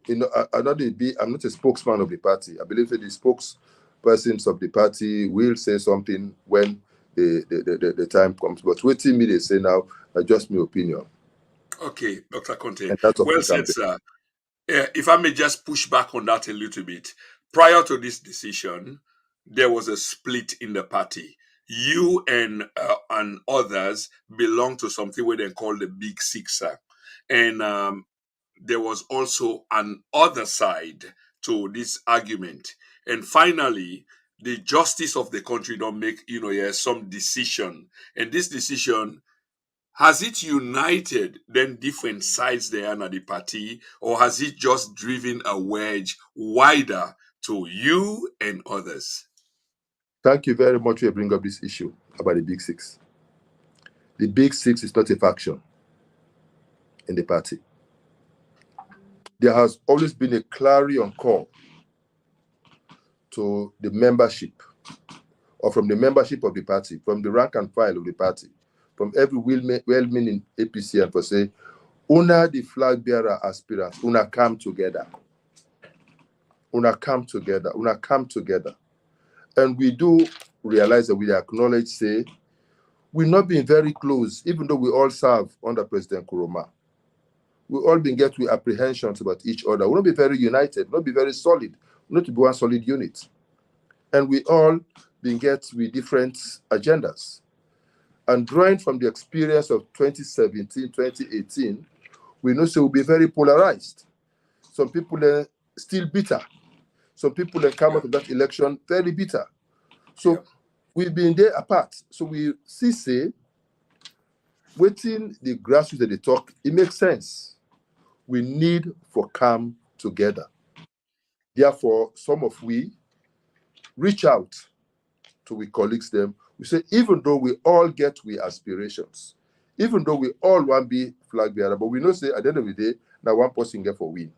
[SPEAKER 2] I'm not a spokesman of the party. I believe that the spokespersons of the party will say something when the time comes. But waiting me, they say now, just my opinion.
[SPEAKER 1] Okay, Dr. Konteh.
[SPEAKER 2] And that's of
[SPEAKER 1] Well
[SPEAKER 2] the
[SPEAKER 1] said,
[SPEAKER 2] campaign.
[SPEAKER 1] sir. If I may just push back on that a little bit. Prior to this decision, there was a split in the party. You and others belong to something where they call the Big Six, sir. And there was also an other side to this argument. And finally, the justice of the country don't make, some decision. And this decision, has it united then different sides there at the party, or has it just driven a wedge wider to you and others?
[SPEAKER 2] Thank you very much for bringing up this issue about the Big Six. The Big Six is not a faction in the party. There has always been a clarion call to the membership, or from the membership of the party, from the rank and file of the party, from every well-meaning APC, and for say, una the flag bearer aspirants, una come together. Una come together. Una come together. And we do realize that we acknowledge, say, we've not been very close, even though we all serve under President Kuroma. We all been get with apprehensions about each other. We not be very united, not be very solid, not to be one solid unit. And we all been get with different agendas. And drawing from the experience of 2017, 2018, we know so we'll be very polarized. Some people are still bitter. Some people have come out of that election very bitter. So we've been there apart. So we see, say, waiting the grassroots at the talk, it makes sense. We need for come together. Therefore, some of we reach out to we colleagues them. We say, even though we all get we aspirations, even though we all want to be flag bearer, but we know say at the end of the day, now one person get for win.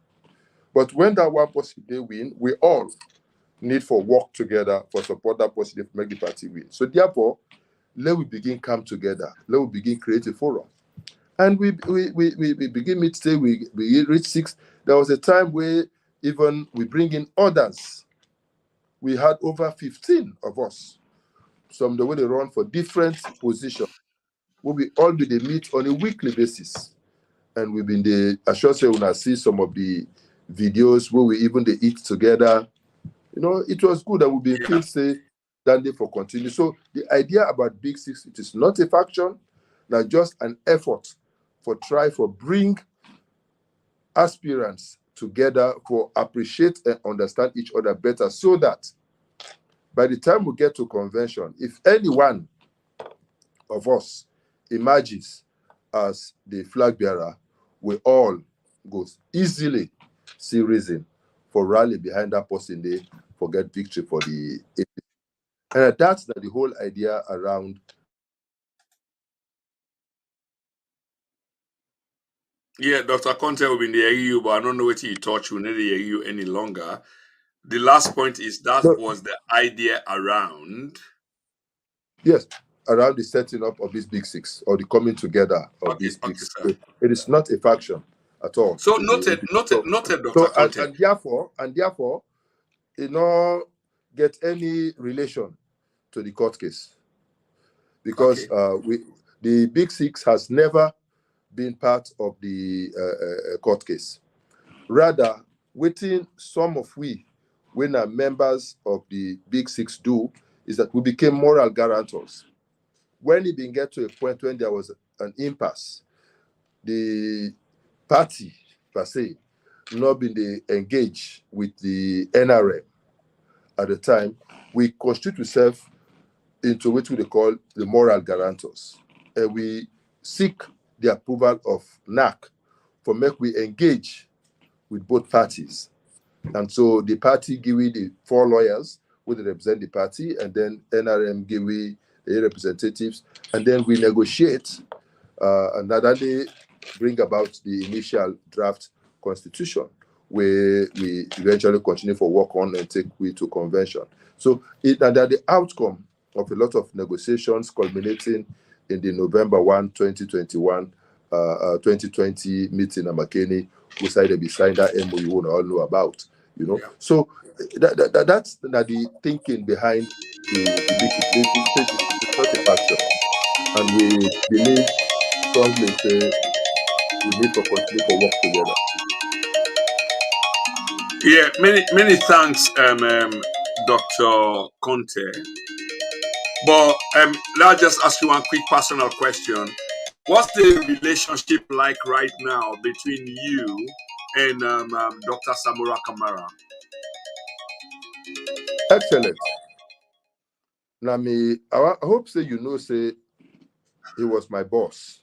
[SPEAKER 2] But when that one person they win, we all need for work together for support that person to make the party win. So therefore, let we begin come together. Let we begin create a forum. And we begin meet today, we reach 6. There was a time where even we bring in others. We had over 15 of us. Some the way they run for different positions. We will all be they meet on a weekly basis. And we've been the I should say when I see some of the videos where we even they eat together. You know, it was good that we've been feel safe than they for continue. So the idea about Big Six, it is not a faction, not just an effort for try for bring aspirants together for appreciate and understand each other better, so that by the time we get to convention, if any one of us emerges as the flag bearer, we all go easily see reason for rally behind that person they for get victory for the APC. And that's the whole idea around.
[SPEAKER 1] Yeah, Dr. Konteh will be in the EU, but I don't know what he taught you in the EU any longer. The last point is that
[SPEAKER 2] No,
[SPEAKER 1] was the idea around.
[SPEAKER 2] yes, around the setting up of this Big Six or the coming together of
[SPEAKER 1] Okay,
[SPEAKER 2] this Big Six.
[SPEAKER 1] sir.
[SPEAKER 2] It is not a faction at all.
[SPEAKER 1] So
[SPEAKER 2] In the
[SPEAKER 1] noted,
[SPEAKER 2] APC.
[SPEAKER 1] noted, Dr.
[SPEAKER 2] So
[SPEAKER 1] Konteh.
[SPEAKER 2] and therefore, it not get any relation to the court case, because the Big Six has never been part of the court case. Rather, within some of we, when are members of the Big Six do, is that we became moral guarantors. When it didn't get to a point when there was an impasse, the party per se not been engaged with the NRM at the time, we constitute ourselves into what we call the moral guarantors. And we seek the approval of NAC for make we engage with both parties. And so the party give we the 4 lawyers who represent the party, and then NRM give we the representatives, and then we negotiate, and that they bring about the initial draft constitution, where we eventually continue for work on and take we to convention. So that the outcome of a lot of negotiations culminating in the November 1, 2021, 2020 meeting at McKinney, we decided we signed that MOU you all know about, you know. Yeah. So that's the thinking behind the Big Six. It's not a faction. And we believe strongly say we need to continue to work together.
[SPEAKER 1] Yeah, many thanks, Dr. Konteh. But let's just ask you one quick personal question. What's the relationship like right now between you and Dr. Samura Kamara?
[SPEAKER 2] Excellent. Now, I hope say you know say he was my boss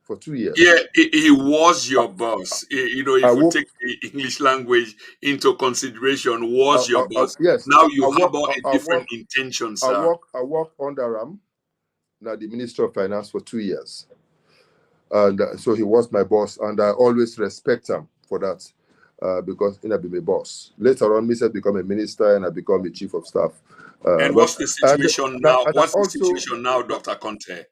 [SPEAKER 2] for 2 years.
[SPEAKER 1] Yeah, he was your boss. You know, if you take the English language into consideration, was your boss.
[SPEAKER 2] Yes.
[SPEAKER 1] Now you have a different intention, sir.
[SPEAKER 2] I worked under him, now the Minister of Finance, for 2 years. And so he was my boss, and I always respect him for that, because he be my boss. Later on, Mr. become a minister, and I become a chief of staff.
[SPEAKER 1] And what's the situation now? What's the situation now, Dr. Konteh?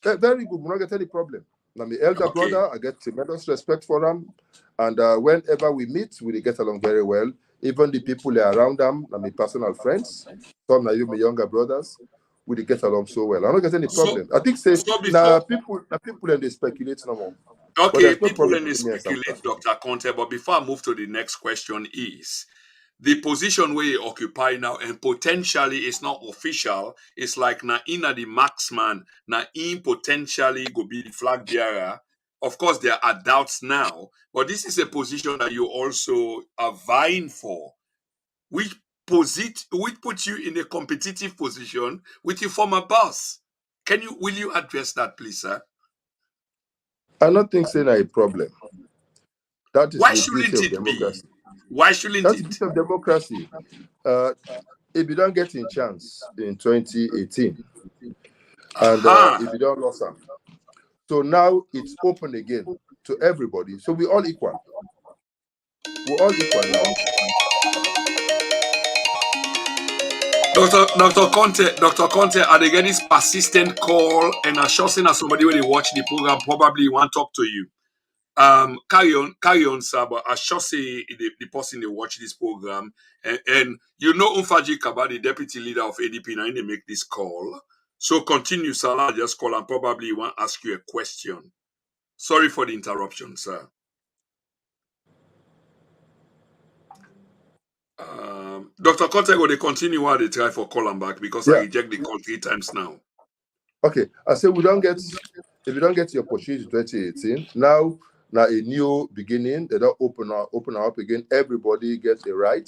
[SPEAKER 2] Very good. We don't get any problem. Now, my elder brother, I get tremendous respect for him, and whenever we meet, we get along very well. Even the people around them, my personal friends, some of my younger brothers, we get along so well. I don't get any problem. I think people and they speculate no more.
[SPEAKER 1] Okay, people and they speculate, Dr. Konteh. But before I move to the next question, is the position where you occupy now, and potentially it's not official, it's like na ina the marksman, na in potentially go be the flag bearer. Of course, there are doubts now, but this is a position that you also are vying for, which puts you in a competitive position with your former boss. Will you address that, please, sir?
[SPEAKER 2] I don't think it's a problem. That is
[SPEAKER 1] Why
[SPEAKER 2] the beauty of democracy.
[SPEAKER 1] Why shouldn't
[SPEAKER 2] That's the
[SPEAKER 1] it?
[SPEAKER 2] beauty of democracy. If you don't get in chance in 2018, and
[SPEAKER 1] Aha.
[SPEAKER 2] if you don't lose them, so now it's open again to everybody. So we're all equal. We're all equal now.
[SPEAKER 1] Dr. Konteh, are they getting this persistent call and assuring as somebody when they watch the program probably want to talk to you? Carry on, sir. But I sure say the person they watch this program, and you know Umfaji Kaba, the deputy leader of ADP, now they make this call. So continue, sir. I'll just call and probably want to ask you a question. Sorry for the interruption, sir. Dr. Konteh, will they continue while they try for call and back because I
[SPEAKER 2] Yeah.
[SPEAKER 1] reject the call 3 times now.
[SPEAKER 2] Okay. I say we don't get, if you don't get your opportunity in 2018, now a new beginning. They don't open up again. Everybody gets a right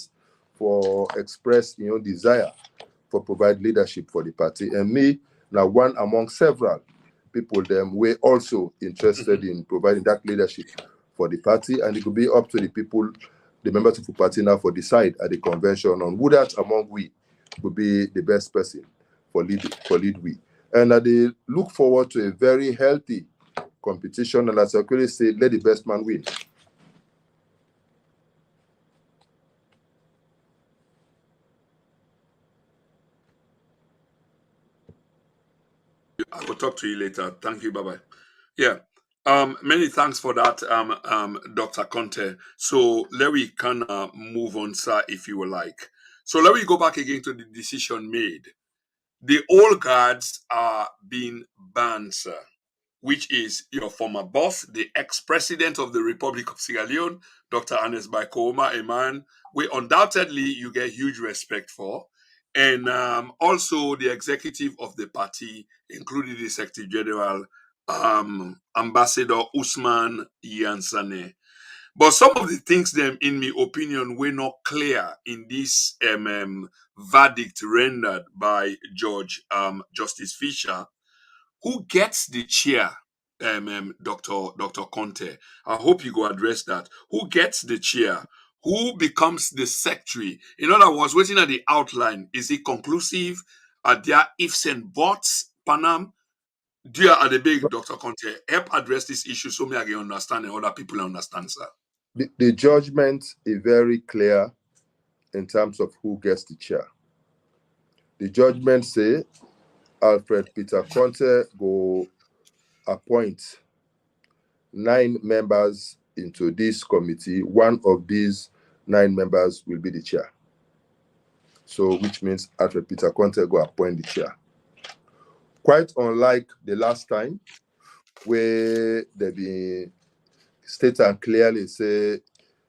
[SPEAKER 2] for express desire for provide leadership for the party. And me, now one among several people, them were also interested in providing that leadership for the party. And it could be up to the people, the members of the party now for decide at the convention on who that among we would be the best person for lead we. And they look forward to a very healthy competition. And as I already said, let the best man win.
[SPEAKER 1] I will talk to you later. Thank you. Bye-bye. Yeah. Many thanks for that, Dr. Konteh. So let me kind of move on, sir, if you would like. So let me go back again to the decision made. The old guards are being banned, sir, which is your former boss, the ex-president of the Republic of Sierra Leone, Dr. Ernest Bai Koroma, a man we undoubtedly you get huge respect for, and also the executive of the party, including the Secretary General, Ambassador Usman Yansane. But some of the things, them, in my opinion, were not clear in this verdict rendered by Judge Justice Fisher, who gets the chair, Dr. Konteh. I hope you go address that. Who gets the chair? Who becomes the secretary? In other words, waiting at the outline, is it conclusive? Are there ifs and buts? Panam, dear at the big Dr. Konteh, help address this issue so me I can understand and other people understand, sir.
[SPEAKER 2] The judgment is very clear in terms of who gets the chair. The judgment say Alfred Peter Konteh go appoint 9 members into this committee. One of these 9 members will be the chair. So, which means Alfred Peter Konteh go appoint the chair. Quite unlike the last time, where they be state and clearly say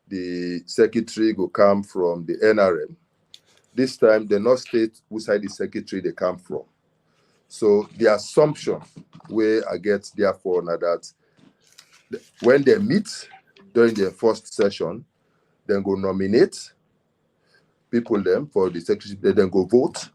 [SPEAKER 2] the secretary go come from the NRM. This time, they not state which side the secretary they come from. So the assumption where I get therefore now that when they meet during their first session, then go nominate people them for the secretary, they then go vote,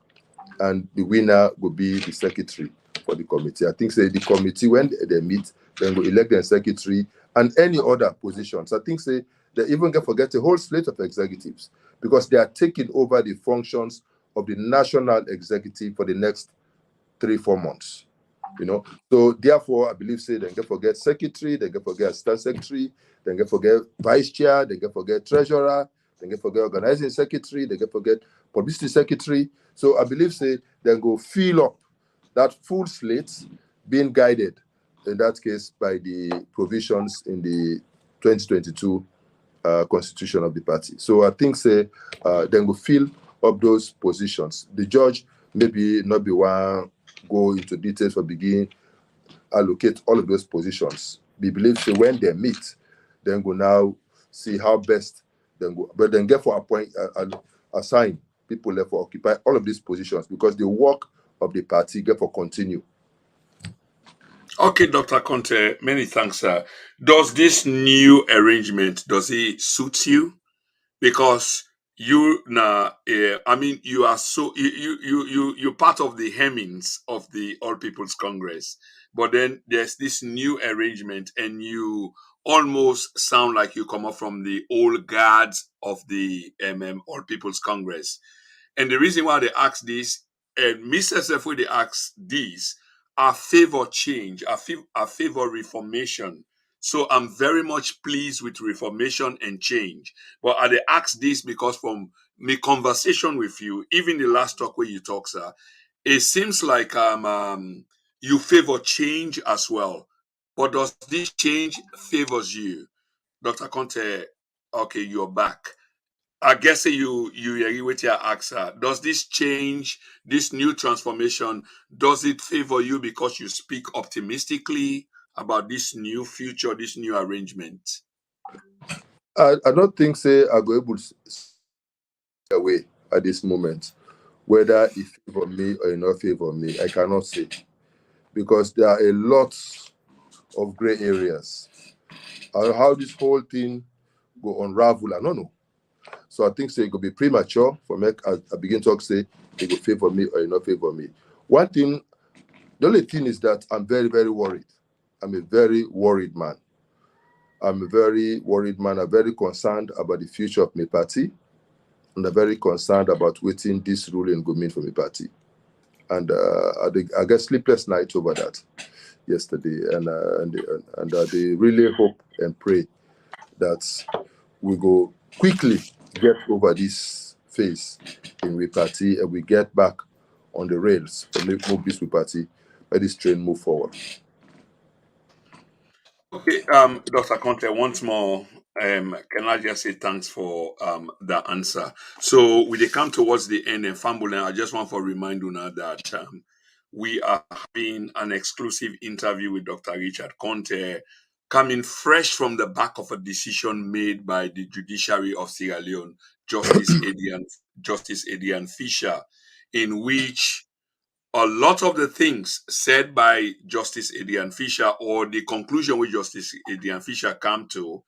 [SPEAKER 2] and the winner will be the secretary for the committee. I think say the committee, when they meet, then go elect the secretary and any other positions. I think say they even forget a whole slate of executives because they are taking over the functions of the national executive for the next 3-4 months. So therefore, I believe say they can forget secretary, they can forget assistant secretary, they can forget vice chair, they can forget treasurer, they can forget organizing secretary, they can forget publicity secretary. So I believe say they go fill up that full slate being guided in that case by the provisions in the 2022 constitution of the party. So I think say then go fill up those positions. The judge maybe not be one go into details for begin allocate all of those positions. We believe so when they meet, then go now see how best then go, but then get for appoint assign people left for occupy all of these positions because the work of the party get for continue.
[SPEAKER 1] Okay, Dr. Konteh, many thanks, sir. Does this new arrangement, does it suit you? Because you now, I mean, you are so you're part of the hemmings of the All People's Congress, but then there's this new arrangement, and you almost sound like you come up from the old guards of the All People's Congress. And the reason why they ask this, and Mr. Sefwe, they ask this, I favor change, I favor reformation. So I'm very much pleased with reformation and change. But I they ask this because from my conversation with you, even the last talk where you talk, sir, it seems like you favor change as well. But does this change favors you? Dr. Konteh, okay, you're back. I guess you agree with your answer. Does this change, this new transformation, does it favor you because you speak optimistically about this new future, this new arrangement?
[SPEAKER 2] I don't think say I go able to away at this moment whether it favor me or it not favor me. I cannot say because there are a lot of gray areas. How this whole thing go unravel, I don't know. So I think say it could be premature for me. I begin to say it will favor me or it not favor me. One thing, the only thing is that I'm very, very worried. I'm a very worried man. I'm a very worried man. I'm very concerned about the future of my party. And I'm very concerned about waiting this ruling go mean for my party. And I get sleepless nights over that yesterday. And they really hope and pray that we go quickly get over this phase in we party and we get back on the rails for move this we party, let this train move forward.
[SPEAKER 1] Okay, Dr. Konteh, once more, can I just say thanks for the answer? So we dey come towards the end and Fambulan, I just want to remind you now that we are having an exclusive interview with Dr. Richard Konteh, coming fresh from the back of a decision made by the judiciary of Sierra Leone, Justice Edian Fisher, in which a lot of the things said by Justice Edian Fisher, or the conclusion which Justice Edian Fisher came to,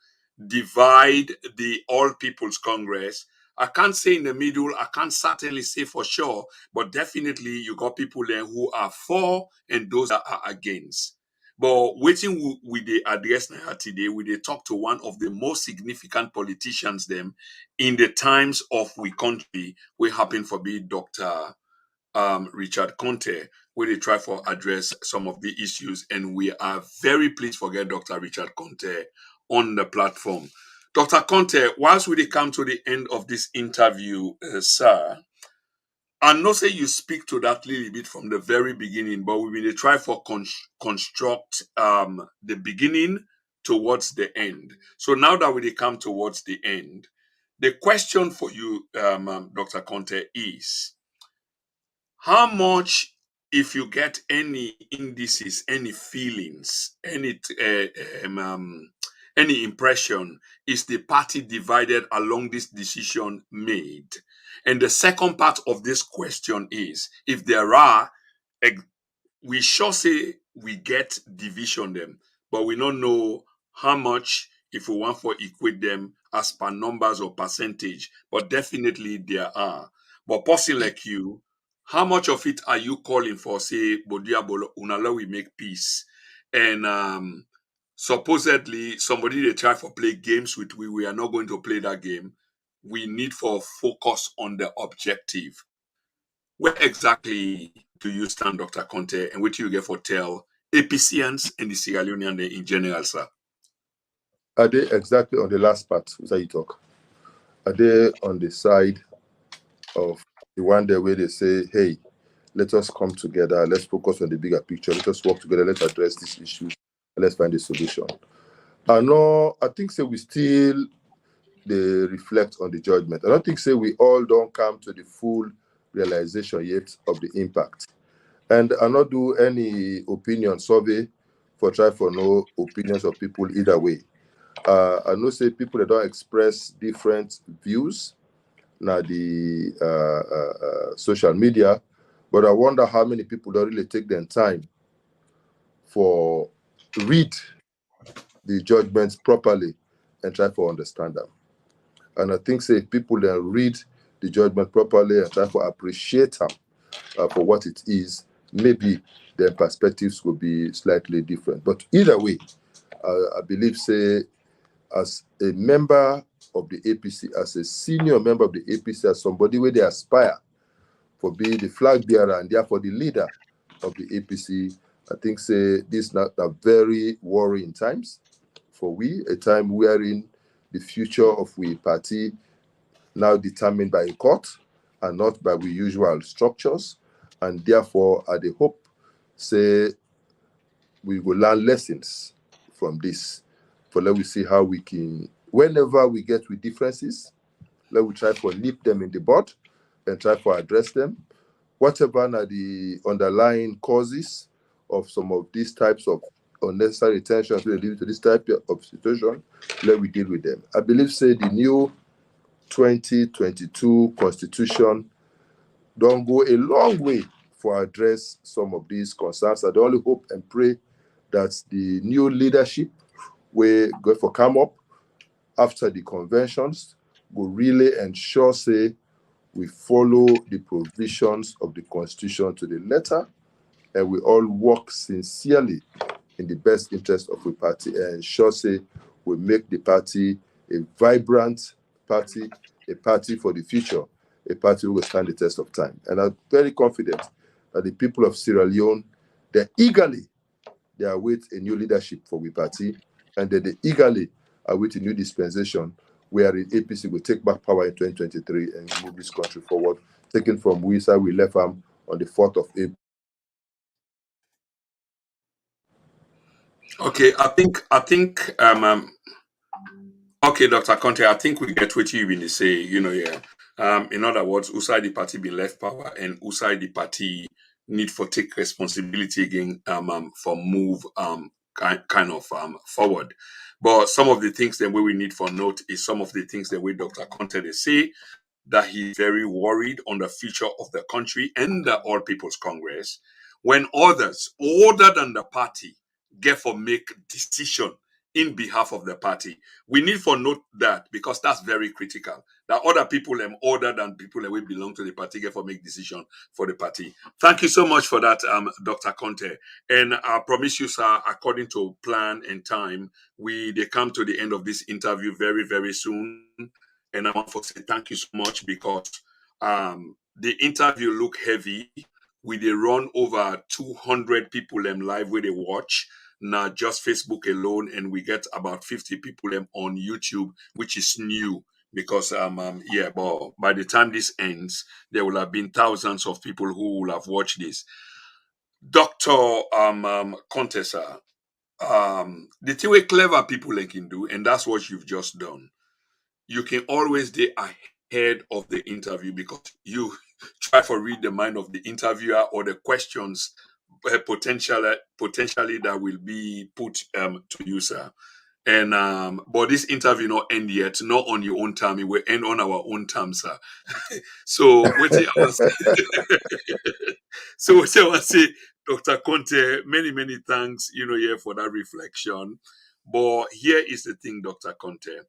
[SPEAKER 1] divide the All People's Congress. I can't say in the middle, I can't certainly say for sure, but definitely you got people there who are for and those that are against. But waiting with the address now today, we they talk to one of the most significant politicians them in the times of we country, we happen to be Dr. Richard Konteh, where they try for address some of the issues, and we are very pleased to get Dr. Richard Konteh on the platform. Dr. Konteh, whilst we come to the end of this interview, sir, I know say you speak to that little bit from the very beginning, but we will try for construct the beginning towards the end. So now that we come towards the end, the question for you, Dr. Konteh, is how much, if you get any indices, any feelings, any impression, is the party divided along this decision made? And the second part of this question is, if there are, we sure say we get division them, but we don't know how much if we want to equate them as per numbers or percentage, but definitely there are. But person like you, how much of it are you calling for, say, Bodiabolo, unala we make peace? And supposedly somebody they try for play games with we are not going to play that game. We need for focus on the objective. Where exactly do you stand, Dr. Konteh, and what do you get for tell APCians and the Sierra Leonean in general, sir?
[SPEAKER 2] Are they exactly on the last part? Was that you talk? Are they on the side of the one there where they say, hey, let us come together, let's focus on the bigger picture, let us work together, let's address these issues, and let's find a solution? I think say we still they reflect on the judgment. I don't think say we all don't come to the full realization yet of the impact. And I not do any opinion survey for try for no opinions of people either way. I know say people that don't express different views now the social media, but I wonder how many people don't really take their time for read the judgments properly and try to understand them. And I think say if people then read the judgment properly and try to appreciate them for what it is, maybe their perspectives will be slightly different. But either way, I believe, say, as a member of the APC, as a senior member of the APC, as somebody where they aspire for being the flag bearer and therefore the leader of the APC, I think, say, this not a very worrying times for we, a time wherein the future of we party now determined by a court and not by we usual structures. And therefore, I the hope, say, we will learn lessons from this. For let we see how we can, whenever we get with differences, let we try for nip them in the bud and try for address them. Whatever are the underlying causes of some of these types of unnecessary tensions that lead to this type of situation, let we deal with them. I believe, say, the new 2022 constitution don't go a long way for address some of these concerns. I only hope and pray that the new leadership will go for come up after the conventions will really ensure, say, we follow the provisions of the constitution to the letter, and we all work sincerely in the best interest of the party and ensure, say, we make the party a vibrant party, a party for the future, a party who will stand the test of time. And I'm very confident that the people of Sierra Leone, they await a new leadership for the party, and that they eagerly await a new dispensation where the APC will take back power in 2023 and move this country forward, taken from we left on the 4th of April.
[SPEAKER 1] Okay, okay, Dr. Konteh, I think we get what you been say, in other words, Usai the party been left power and Usai the party need for take responsibility again for move kind of forward. But some of the things that we need for note is some of the things that we Dr. Konteh they say that he's very worried on the future of the country and the All People's Congress when others other than the party get for make decision in behalf of the party. We need for note that because that's very critical. That other people other than people that will belong to the party get for make decision for the party. Thank you so much for that, Dr. Konteh. And I promise you, sir, according to plan and time, they come to the end of this interview very, very soon. And I want to say thank you so much because the interview look heavy. We they run over 200 people live where they watch. Now just Facebook alone, and we get about 50 people on YouTube, which is new because but by the time this ends, there will have been thousands of people who will have watched this. Dr. Konteh, sir, the thing way clever people can do, and that's what you've just done. You can always be ahead of the interview because you try to read the mind of the interviewer or the questions potentially that will be put to you, sir. And but this interview not end yet, not on your own time. It will end on our own time, sir. So what I want so what I want to say, Dr. Konteh, many thanks, here for that reflection. But here is the thing, Dr. Konteh.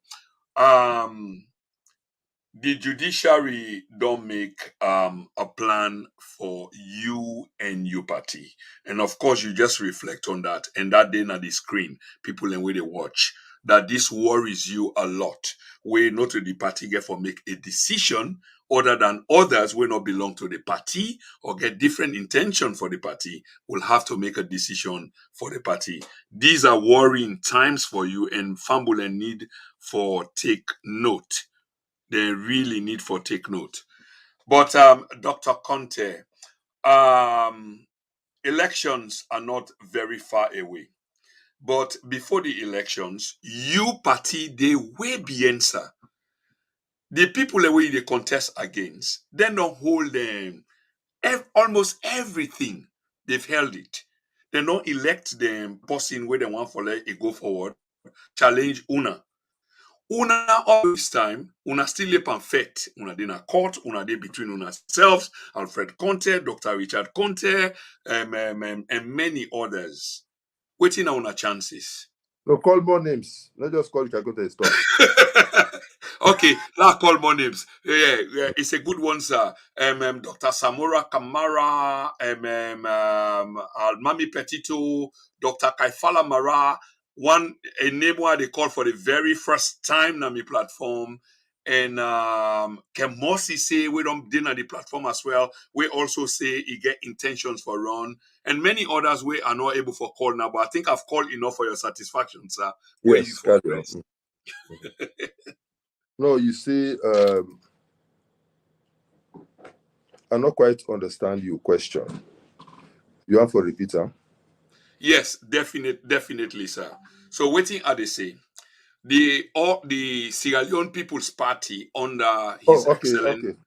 [SPEAKER 1] The judiciary don't make a plan for you and your party, and of course you just reflect on that, and that then at the screen people and where they watch that this worries you a lot where not to the party get for make a decision other than others will not belong to the party or get different intention for the party will have to make a decision for the party. These are worrying times for you, and fumble and need for take note. They really need for take note. But Dr. Konteh, elections are not very far away. But before the elections, you party they way be answer. The people that they contest against, they don't hold them almost everything. They've held it. They don't elect them person where they want for let it go forward, challenge una. Una all this time, una still live and fet. Una dey na court, una dey between una selves, Alfred Konteh, Dr. Richard Konteh, and many others. Waiting on una chances.
[SPEAKER 2] No, call more names. Not just call Richard Konteh, stop.
[SPEAKER 1] Okay, now call more names. Yeah, it's a good one, sir. Dr. Samora Kamara, Almami Petito, Dr. Kaifala Mara, a name where they call for the very first time na my platform. And Kemosi say we don't dinner the platform as well. We also say he get intentions for run. And many others we are not able for call now. But I think I've called enough for your satisfaction, sir. Where you
[SPEAKER 2] Yes,
[SPEAKER 1] for
[SPEAKER 2] carry on.
[SPEAKER 1] rest.
[SPEAKER 2] No, you see, I not quite understand your question. You want for repeater?
[SPEAKER 1] Yes, definitely, sir. So waiting are they say? The Sierra Leone People's Party under
[SPEAKER 2] Oh,
[SPEAKER 1] His
[SPEAKER 2] okay,
[SPEAKER 1] Excellent.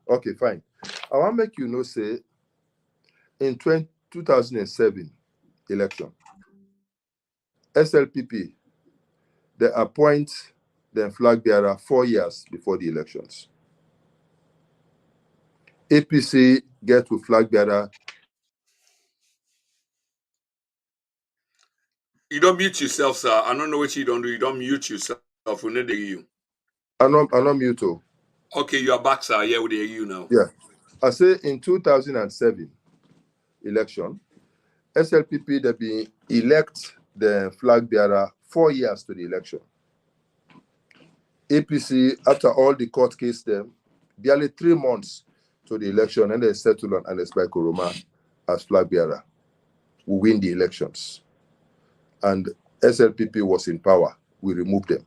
[SPEAKER 2] okay, fine. I want to make you know, say, in 2007 election, SLPP, they appoint the flag bearer 4 years before the elections. APC get to flag bearer.
[SPEAKER 1] You don't mute yourself, sir. I don't know what you don't do. You don't mute yourself. We need to hear you.
[SPEAKER 2] I know mute. Oh.
[SPEAKER 1] Okay, you are back, sir. Yeah, we hear you now.
[SPEAKER 2] Yeah. I say in 2007 election, SLPP they be elect the flag bearer 4 years to the election. APC, after all the court case them, barely 3 months to the election, and they settle on Alex Koroma as flag bearer. We win the elections. And SLPP was in power. We removed them.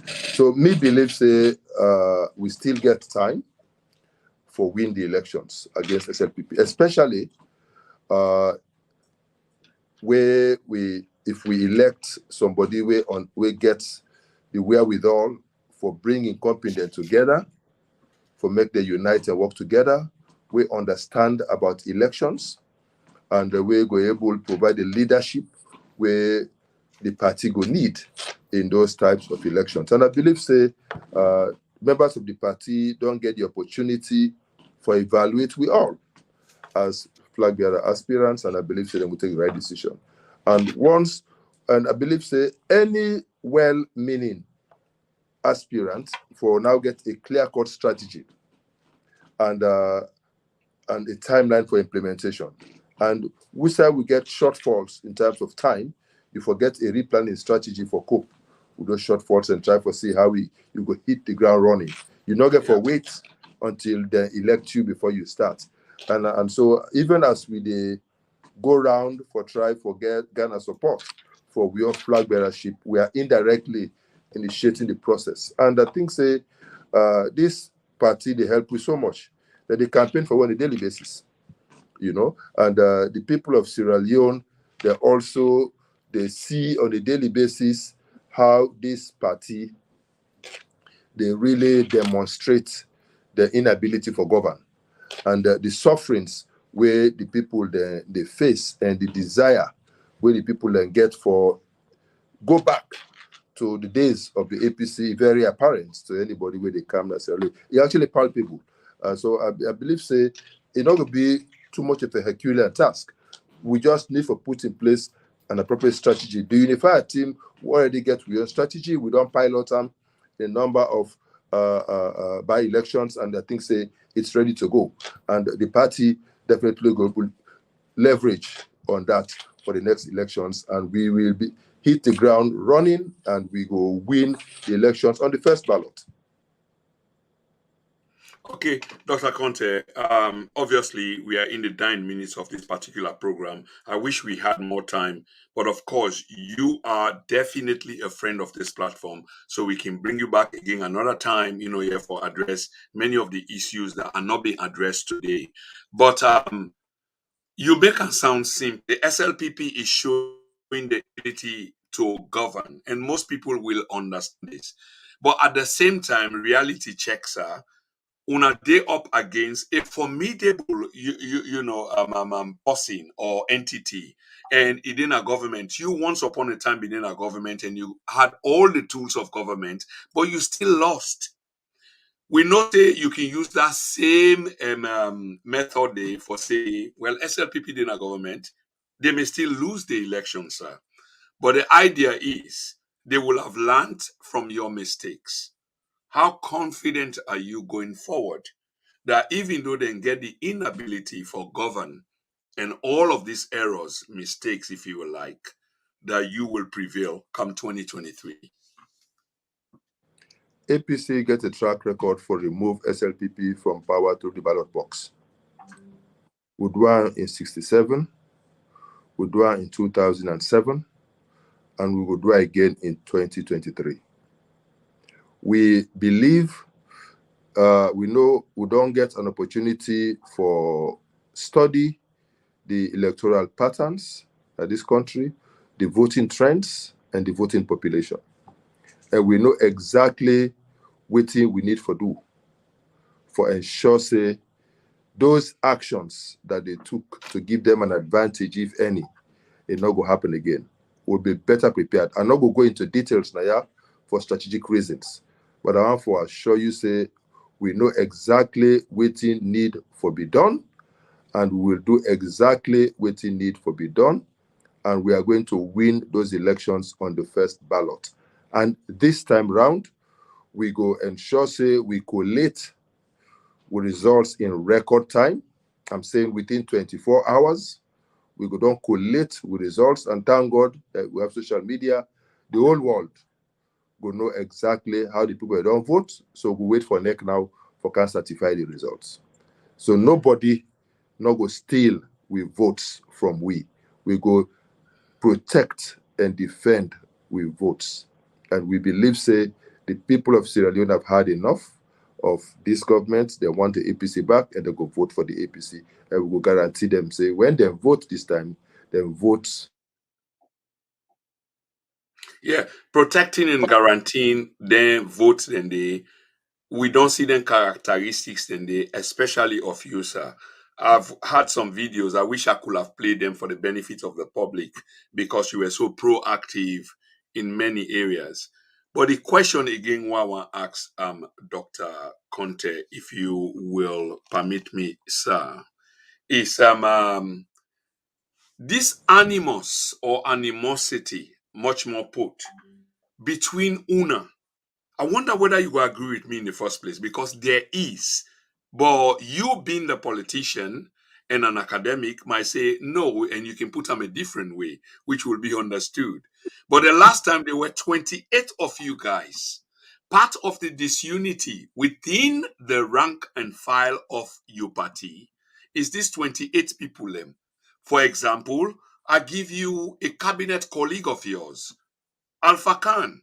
[SPEAKER 2] So me believe say we still get time for win the elections against SLPP, especially where if we elect somebody we gets the wherewithal for bringing competent together, for make them unite and work together. We understand about elections, and we go able to provide the leadership where the party go need in those types of elections. And I believe say members of the party don't get the opportunity for evaluate we all as flag bearer aspirants, and I believe say they will take the right decision. And I believe say any well-meaning aspirant for now get a clear-cut strategy and a timeline for implementation. And we say we get shortfalls in terms of time, you forget a replanning strategy for cope with those shortfalls and try to see how you go hit the ground running. You not get for wait until they elect you before you start. And so even as we go around for try for get Ghana support for we own flag bearership, we are indirectly initiating the process. And I think say this party they help with so much that they campaign for on a daily basis, and the people of Sierra Leone they see on a daily basis how this party they really demonstrate the inability for govern and the sufferings where the people they face and the desire where the people then get for go back to the days of the APC very apparent to anybody where they come necessarily. It's actually palpable. So I believe say it's not going to be too much of a Herculean task. We just need to put in place an appropriate strategy. The unified team we already get your strategy. We don't pilot them a number of by elections, and I think say it's ready to go. And the party definitely will leverage on that for the next elections, and we will hit the ground running, and we go win the elections on the first ballot.
[SPEAKER 1] Okay, Dr. Konteh, obviously we are in the 9 minutes of this particular program. I wish we had more time, but of course, you are definitely a friend of this platform, so we can bring you back again another time, here for address many of the issues that are not being addressed today. But you make it sound simple. The SLPP is showing the ability to govern, and most people will understand this. But at the same time, reality checks are una dey up against a formidable person or entity, and within a government you once upon a time been in a government and you had all the tools of government, but you still lost. We know say you can use that same method for say, well, SLPP in a government, they may still lose the election, sir, but the idea is they will have learned from your mistakes. How confident are you going forward that even though they get the inability for govern and all of these errors, mistakes, if you will like, that you will prevail come 2023?
[SPEAKER 2] APC gets a track record for remove SLPP from power through the ballot box. We do one in 67, we do one in 2007, and we will do it again in 2023. We believe, we know we don't get an opportunity for study the electoral patterns of this country, the voting trends, and the voting population. And we know exactly what we need for do for ensure, say, those actions that they took to give them an advantage, if any, it not going to happen again. We'll be better prepared. I'm not going to go into details now, yeah, for strategic reasons. But I want to assure you, say, we know exactly what need for be done, and we will do exactly what need for be done, and we are going to win those elections on the first ballot. And this time round, we go ensure, say, we collate with results in record time. I'm saying within 24 hours, we go down collate with results, and thank God that we have social media. The whole world will know exactly how the people don't vote. So we wait for NEC now for can certify the results. So nobody not go steal with votes from we. We go protect and defend with votes. And we believe, say, the people of Sierra Leone have had enough of this government. They want the APC back, and they go vote for the APC. And we will guarantee them, say, when they vote this time, they vote.
[SPEAKER 1] Yeah, protecting and guaranteeing them votes, then we don't see them characteristics, then especially of you, sir. I've had some videos. I wish I could have played them for the benefit of the public because you were so proactive in many areas. But the question again, why I want to ask Dr. Konteh, if you will permit me, sir, is this animus or animosity, much more put, between una. I wonder whether you will agree with me in the first place, because there is. But you being the politician and an academic might say no, and you can put them a different way, which will be understood. But the last time there were 28 of you guys. Part of the disunity within the rank and file of your party is these 28 people. For example, I give you a cabinet colleague of yours, Alpha Khan.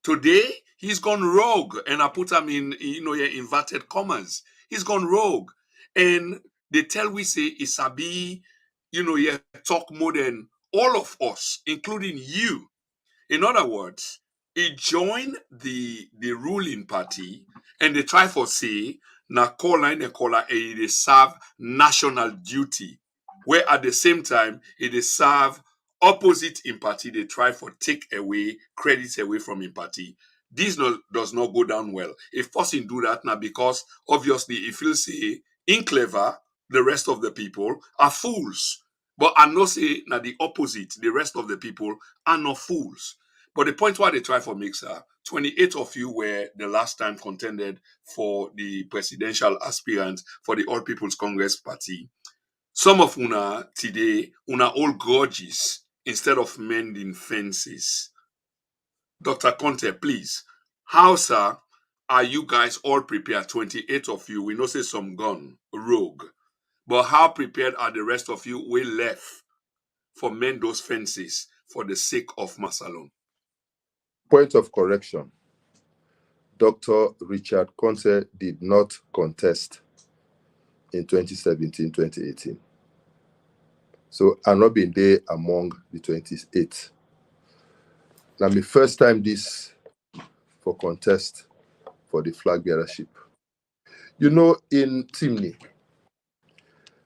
[SPEAKER 1] Today, he's gone rogue, and I put him in, your inverted commas. He's gone rogue, and they tell we say Isabi, talk more than all of us, including you. In other words, he joined the ruling party, and they try for say na caller and caller they serve national duty, where at the same time it serve opposite in party. They try for take away credits away from in party. This does not go down well. If person do that now, because obviously he feels say in clever, the rest of the people are fools. But I know say now the opposite, the rest of the people are not fools. But the point why they try for mixer, 28 of you were the last time contended for the presidential aspirant for the All People's Congress Party. Some of una today, una all gorgeous instead of mending fences. Dr. Konteh, please, how, sir, are you guys all prepared? 28 of you, we know say some gone rogue. But how prepared are the rest of you we left for mend those fences for the sake of Masalon?
[SPEAKER 2] Point of correction. Dr. Richard Konteh did not contest in 2017, 2018. So I've not been there among the 28. Now, my first time this for contest for the flag bearership. You know, in Timney,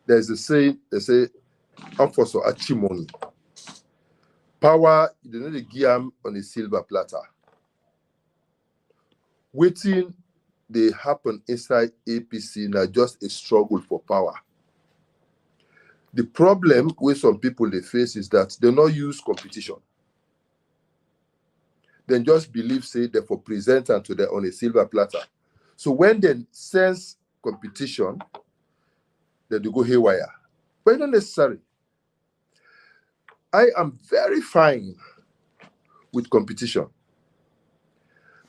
[SPEAKER 2] there's a saying, they say, "Amfoso achimoni." Power, you know, the giam on a silver platter. Waiting, they happen inside APC, not just a struggle for power. The problem with some people they face is that they not use competition. They just believe, say, they for present and to them on a silver platter. So when they sense competition, then they go haywire. But it's not necessary. I am very fine with competition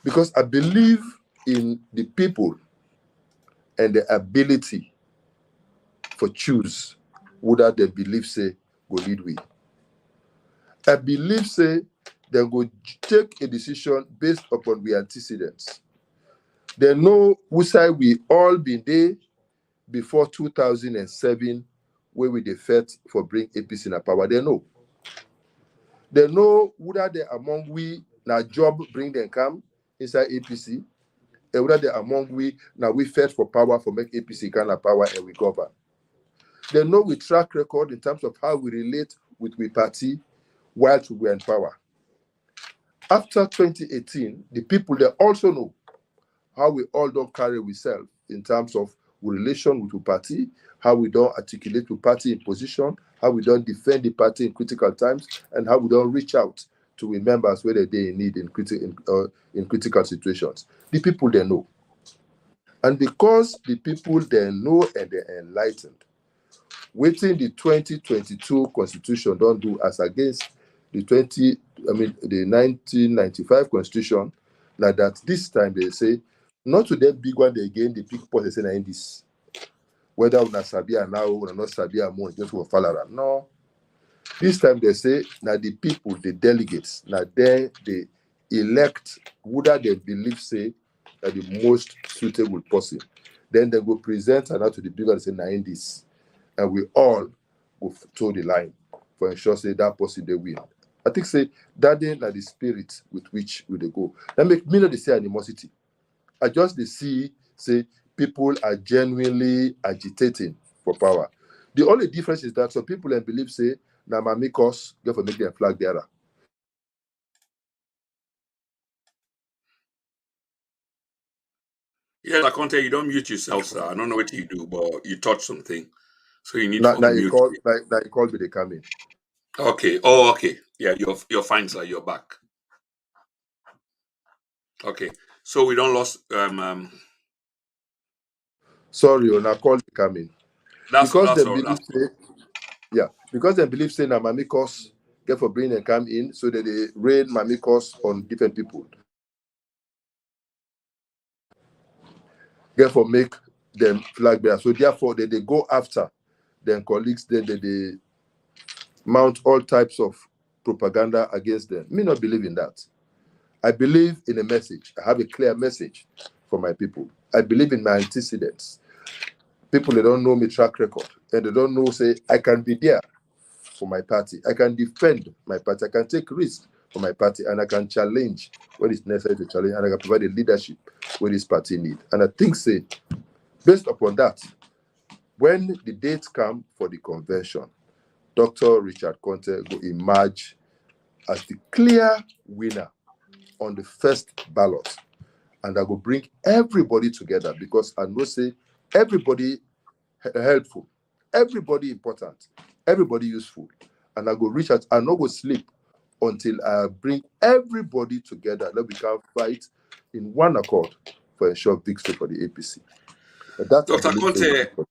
[SPEAKER 2] because I believe in the people and the ability for choose whether they believe say go lead we. I believe say they go take a decision based upon the antecedents. They know which side we all been there before 2007, where we dey fight for bring APC in power. They know. They know whether they among we na job bring them come inside APC, and whether they among we now we fight for power for make APC kind of power and we govern. They know we track record in terms of how we relate with we party while we were in power. After 2018, the people they also know how we all don't carry ourselves in terms of relation with the party, how we don't articulate the party in position, how we don't defend the party in critical times, and how we don't reach out to we members where they in need in critical situations. The people they know. And because the people they know and they're enlightened, waiting the 2022 constitution don't do as against the 1995 constitution, like that this time they say, not to that big one they again, the big point they say in this. Whether una sabia now or not sabia more, just for follow. No. This time they say now the people, the delegates, now they elect whether they believe say that the most suitable person. Then they go present and out to the big one and say now in this. And we all will toe the line for ensure say that person they win. I think say that then are the spirit with which we they go. That make me not they say animosity. I just they see say people are genuinely agitating for power. The only difference is that some people and believe say na mamikos get for make their flag bearer.
[SPEAKER 1] Yeah, Dr. Konteh, you don't mute yourself, sir. I don't know what you do, but you touch something. So you need to
[SPEAKER 2] Now you
[SPEAKER 1] unmute.
[SPEAKER 2] call me they come in.
[SPEAKER 1] Okay. Oh, okay. Yeah, you're fine, sir. You're back. Okay. So we don't lost
[SPEAKER 2] Sorry, now call me come in.
[SPEAKER 1] that's
[SPEAKER 2] Because they
[SPEAKER 1] all.
[SPEAKER 2] believe
[SPEAKER 1] That's all.
[SPEAKER 2] say because they believe say na mamikos get for bring and come in so that they raid mamikos on different people. Therefore, make them flag bearer. So therefore, they go after their colleagues, then they mount all types of propaganda against them. Me not believe in that. I believe in a message. I have a clear message for my people. I believe in my antecedents. People, they don't know me track record, and they don't know, say, I can be there for my party. I can defend my party. I can take risks for my party, and I can challenge when it's necessary to challenge, and I can provide the leadership where this party need. And I think, say, based upon that, when the dates come for the convention, Dr. Richard Konteh will emerge as the clear winner on the first ballot. And I will bring everybody together because I know say everybody helpful, everybody important, everybody useful. And I go reach out, I no go sleep until I bring everybody together. Let we can fight in one accord for ensure victory for the APC. And that I
[SPEAKER 1] Dr.
[SPEAKER 2] believe
[SPEAKER 1] Konteh,
[SPEAKER 2] is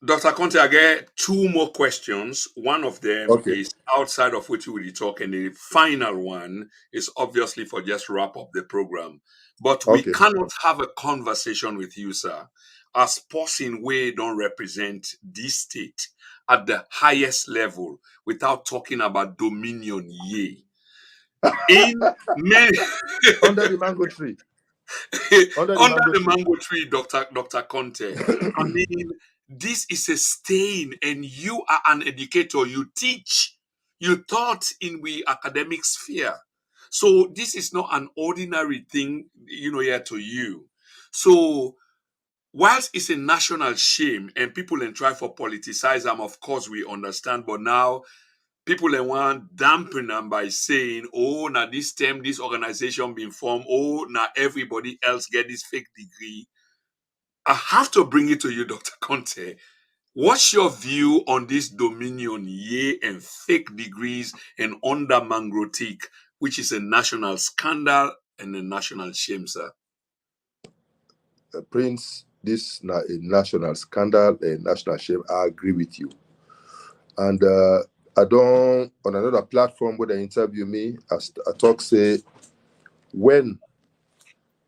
[SPEAKER 1] Dr. Konteh, I get two more questions. One of them
[SPEAKER 2] okay.
[SPEAKER 1] is outside of what you will talk, and the final one is obviously for just wrap up the program. But we
[SPEAKER 2] Okay.
[SPEAKER 1] cannot have a conversation with you, sir, as person we don't represent this state at the highest level without talking about dominion ye. In many
[SPEAKER 2] Under the mango tree. Under the
[SPEAKER 1] under
[SPEAKER 2] mango
[SPEAKER 1] the
[SPEAKER 2] tree.
[SPEAKER 1] mango tree, Dr. Konteh. I mean, this is a stain, and you are an educator. You teach, you taught in the academic sphere. So this is not an ordinary thing, here to you. So whilst it's a national shame and people then try for politicize them, of course we understand, but now people then want dampen them by saying, oh, now this time this organization being formed, oh, now everybody else get this fake degree. I have to bring it to you, Dr. Konteh. What's your view on this dominion, yea, and fake degrees and under mangrotique, which is a national scandal and a national shame, sir?
[SPEAKER 2] Prince, this a national scandal, a national shame. I agree with you. And I don't, on another platform where they interview me, I talk, say, when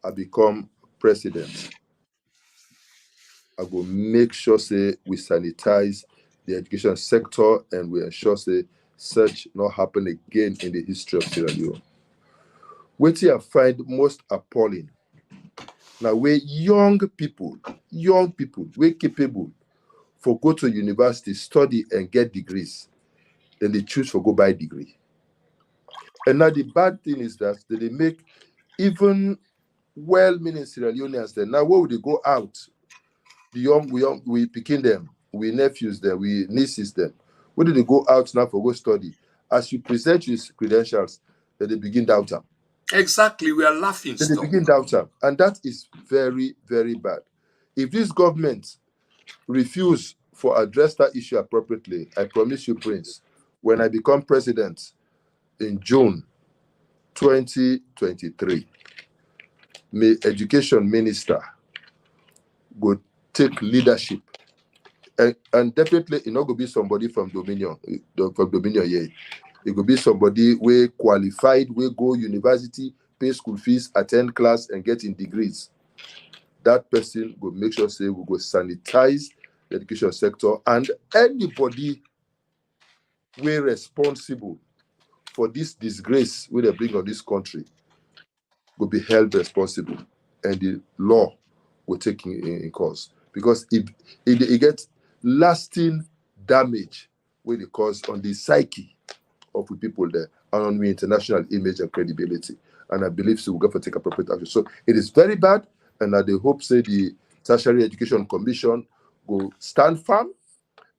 [SPEAKER 2] I become president, I go make sure, say, we sanitize the education sector and we ensure, say, such not happen again in the history of Sierra Leone. What I find most appalling, now where young people, we're capable for go to university, study and get degrees, then they choose for go buy degree. And now the bad thing is that they make even well-meaning Sierra Leoneans then. Now where would they go out? We picking them, we nephews them, we nieces them. Where do they go out now for go study? As you present your credentials, then they begin doubt them.
[SPEAKER 1] Exactly, we are laughing.
[SPEAKER 2] Then they begin doubt them. And that is very, very bad. If this government refuse for address that issue appropriately, I promise you, Prince, when I become president in June 2023, my education minister would take leadership. And definitely it not going to be somebody from Dominion yeah. It could be somebody we qualified, we go university, pay school fees, attend class, and get in degrees. That person will make sure, say, we go sanitize the education sector, and anybody we responsible for this disgrace we they bring on this country will be held responsible, and the law will take in cause. Because if it gets lasting damage will they cause on the psyche of the people there and on the international image and credibility. And I believe so we'll go for take appropriate action. So it is very bad, and I hope say the Tertiary Education Commission will stand firm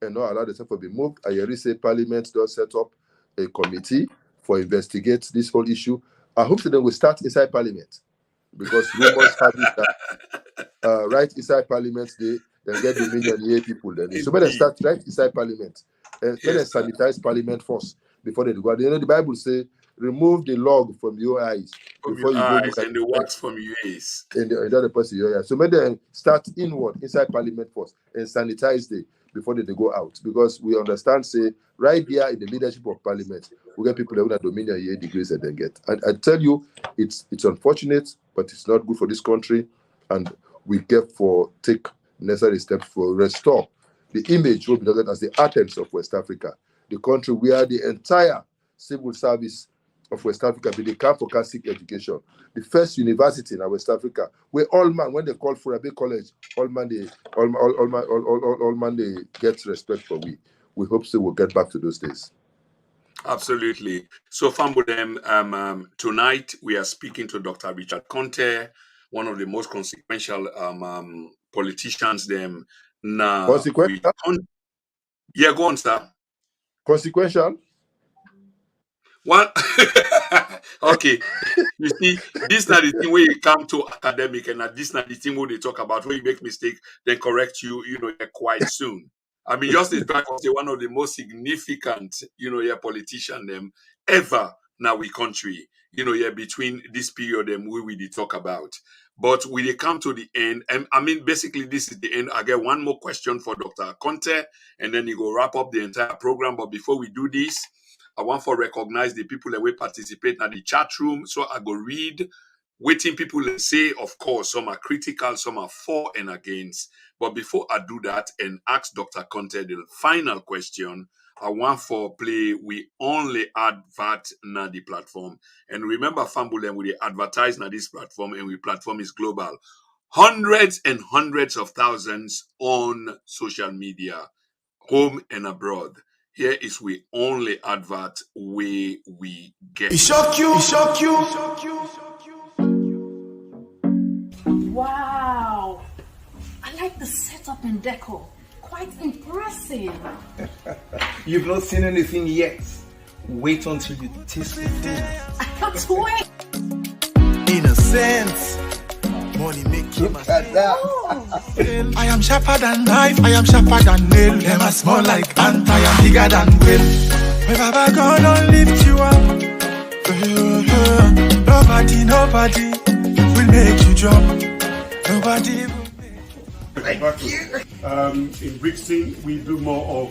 [SPEAKER 2] and not allow the stuff to be moved. I already say Parliament does set up a committee for investigate this whole issue. I hope that they will start inside Parliament, because rumors have it that right inside Parliament they get the million people then. So when they start right inside Parliament, and when they sanitize Parliament first before they go. You know the Bible say, remove the log from your eyes before you go look
[SPEAKER 1] and the wax from your ears.
[SPEAKER 2] And the other person your eyes. So when they start inward inside Parliament first and sanitize the before they go out, because we understand, say, right there in the leadership of Parliament, we get people that would have dominion year degrees that they get. And I tell you, it's unfortunate, but it's not good for this country, and we get for take necessary steps for restore the image will be looked at as the Athens of West Africa, the country where the entire civil service of West Africa be the camp for Catholic education, the first university in West Africa, where all man, when they call for a big college, all man they get respect for we. We hope so we'll get back to those days.
[SPEAKER 1] Absolutely. So, Fambudem, tonight we are speaking to Dr. Richard Konteh, one of the most consequential politicians. Them now.
[SPEAKER 2] Consequential?
[SPEAKER 1] Yeah, go on, sir.
[SPEAKER 2] Consequential?
[SPEAKER 1] What? Okay. You see, this is not the thing where you come to academic, and this is not the thing where they talk about where you make mistake, then correct you, quite soon. I mean, just the fact of one of the most significant, politician them ever now we country, between this period and we did talk about. But we they come to the end, and I mean, basically, this is the end. I get one more question for Dr. Konteh, and then you go wrap up the entire program. But before we do this, I want to recognize the people that will participate in the chat room. So I go read waiting people say. Of course, some are critical, some are for and against. But before I do that and ask Dr. Konteh the final question, I want for play, we only advert na the platform. And remember, Fambulem, we advertise na this platform, and we platform is global. Hundreds and hundreds of thousands on social media, home and abroad. Here is we only advert where we get.
[SPEAKER 3] It shock you.
[SPEAKER 4] Wow. I like the setup and decor. Quite impressive.
[SPEAKER 3] You've not seen anything yet. Wait until you taste the food.
[SPEAKER 4] I can't wait.
[SPEAKER 3] In a sense, money make you
[SPEAKER 2] Look at that.
[SPEAKER 3] I am sharper than knife, I am sharper than nail. Them are small like ant, I am bigger than will. My Baba gonna lift you up. Nobody will make you drop. Nobody will make you.
[SPEAKER 5] In Brixton, we do more of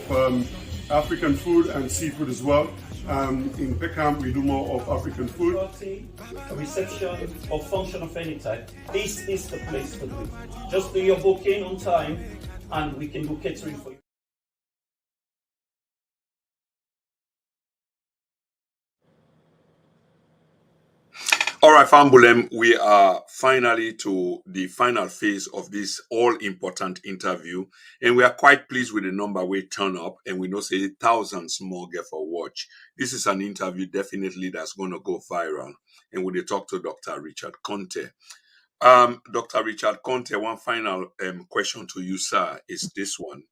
[SPEAKER 5] African food and seafood as well. In Peckham, we do more of African food.
[SPEAKER 6] Party, reception, or function of any type, this is the place to be. Just do your booking on time, and we can do catering for you.
[SPEAKER 1] All right, Fambulem, we are finally to the final phase of this all-important interview, and we are quite pleased with the number we turn up, and we know say thousands more get for watch. This is an interview definitely that's going to go viral, and we talk to Dr. Richard Konteh. Dr. Richard Konteh, one final question to you, sir, is this one.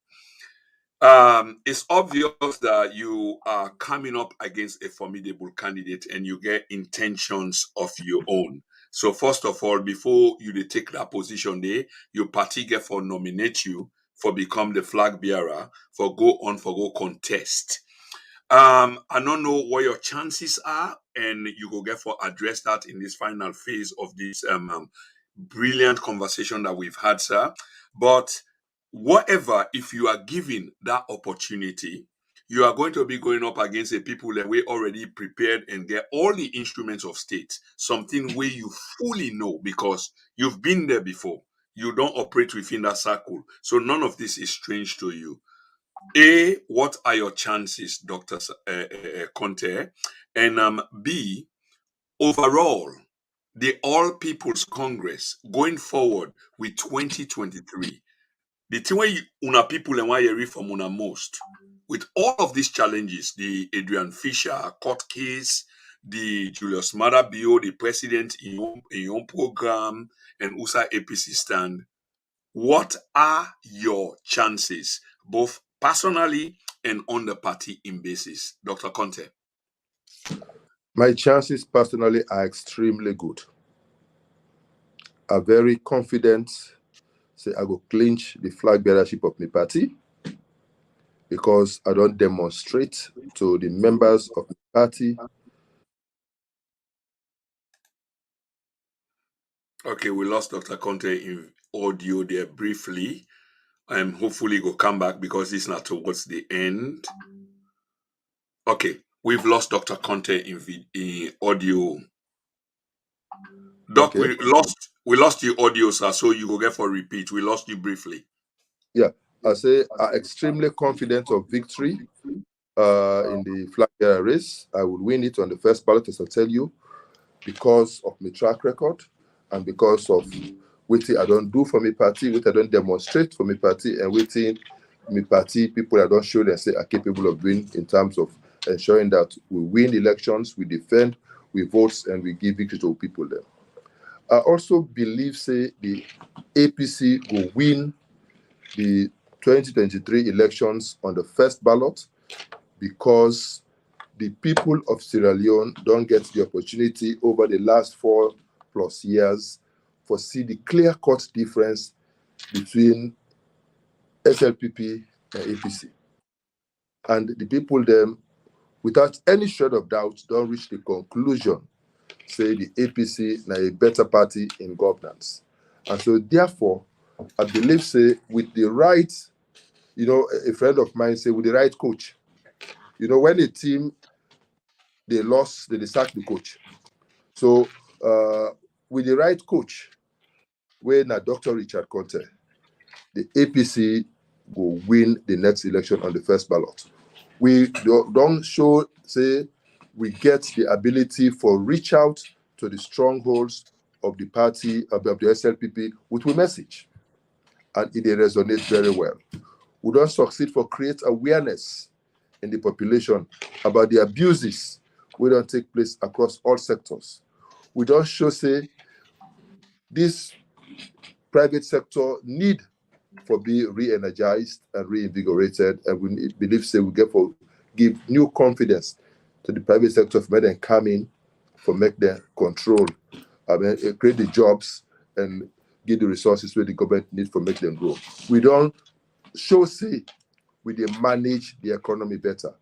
[SPEAKER 1] It's obvious that you are coming up against a formidable candidate and you get intentions of your own. So first of all, before you take that position there, your party get for nominate you for become the flag bearer, for go contest. I don't know what your chances are, and you go get for address that in this final phase of this brilliant conversation that we've had, sir. But whatever, if you are given that opportunity, you are going to be going up against a people that we already prepared and get all the instruments of state, something where you fully know because you've been there before. You don't operate within that circle. So none of this is strange to you. A, what are your chances, Dr. Konteh? And B, overall, the All People's Congress going forward with 2023, the thing where una people and why you read from una most, with all of these challenges, the Adrian Fisher court case, the Julius Maada Bio, the president in your program, and USA APC stand, what are your chances, both personally and on the party in basis? Dr. Konteh.
[SPEAKER 2] My chances personally are extremely good. I'm very confident, say I go clinch the flag bearership of my party because I don't demonstrate to the members of the party.
[SPEAKER 1] Okay, we lost Dr. Konteh in audio there briefly. Hopefully go come back because it's not towards the end. Okay, we've lost Dr. Konteh in audio. Doc,
[SPEAKER 2] Okay.
[SPEAKER 1] we lost your audio, sir, so you go get for repeat. We lost you briefly.
[SPEAKER 2] Yeah, I say I'm extremely confident of victory in the flag bearer race. I will win it on the first ballot, as I tell you, because of my track record and because of what I don't do for my party, what I don't demonstrate for my party, and waiting my party people that don't show themselves are capable of doing in terms of ensuring that we win elections, we defend, we vote, and we give victory to people there. I also believe, say, the APC will win the 2023 elections on the first ballot because the people of Sierra Leone don't get the opportunity over the last 4+ years for see the clear-cut difference between SLPP and APC. And the people then, without any shred of doubt, don't reach the conclusion, say the APC is a better party in governance. And so therefore, I believe, say, with the right, a friend of mine say, with the right coach, when a team, they lost, they sacked the coach. So with the right coach, when Dr. Richard Konteh, the APC will win the next election on the first ballot. We don't show, say, we get the ability for reach out to the strongholds of the party, of the SLPP, with a message. And it resonates very well. We don't succeed for create awareness in the population about the abuses we don't take place across all sectors. We don't show, say, this private sector need for be re-energized and reinvigorated, and we believe, say, we get for give new confidence to the private sector for make them come in, for make them control, create the jobs and give the resources where the government needs for make them grow. We don't show, say, we dey manage the economy better.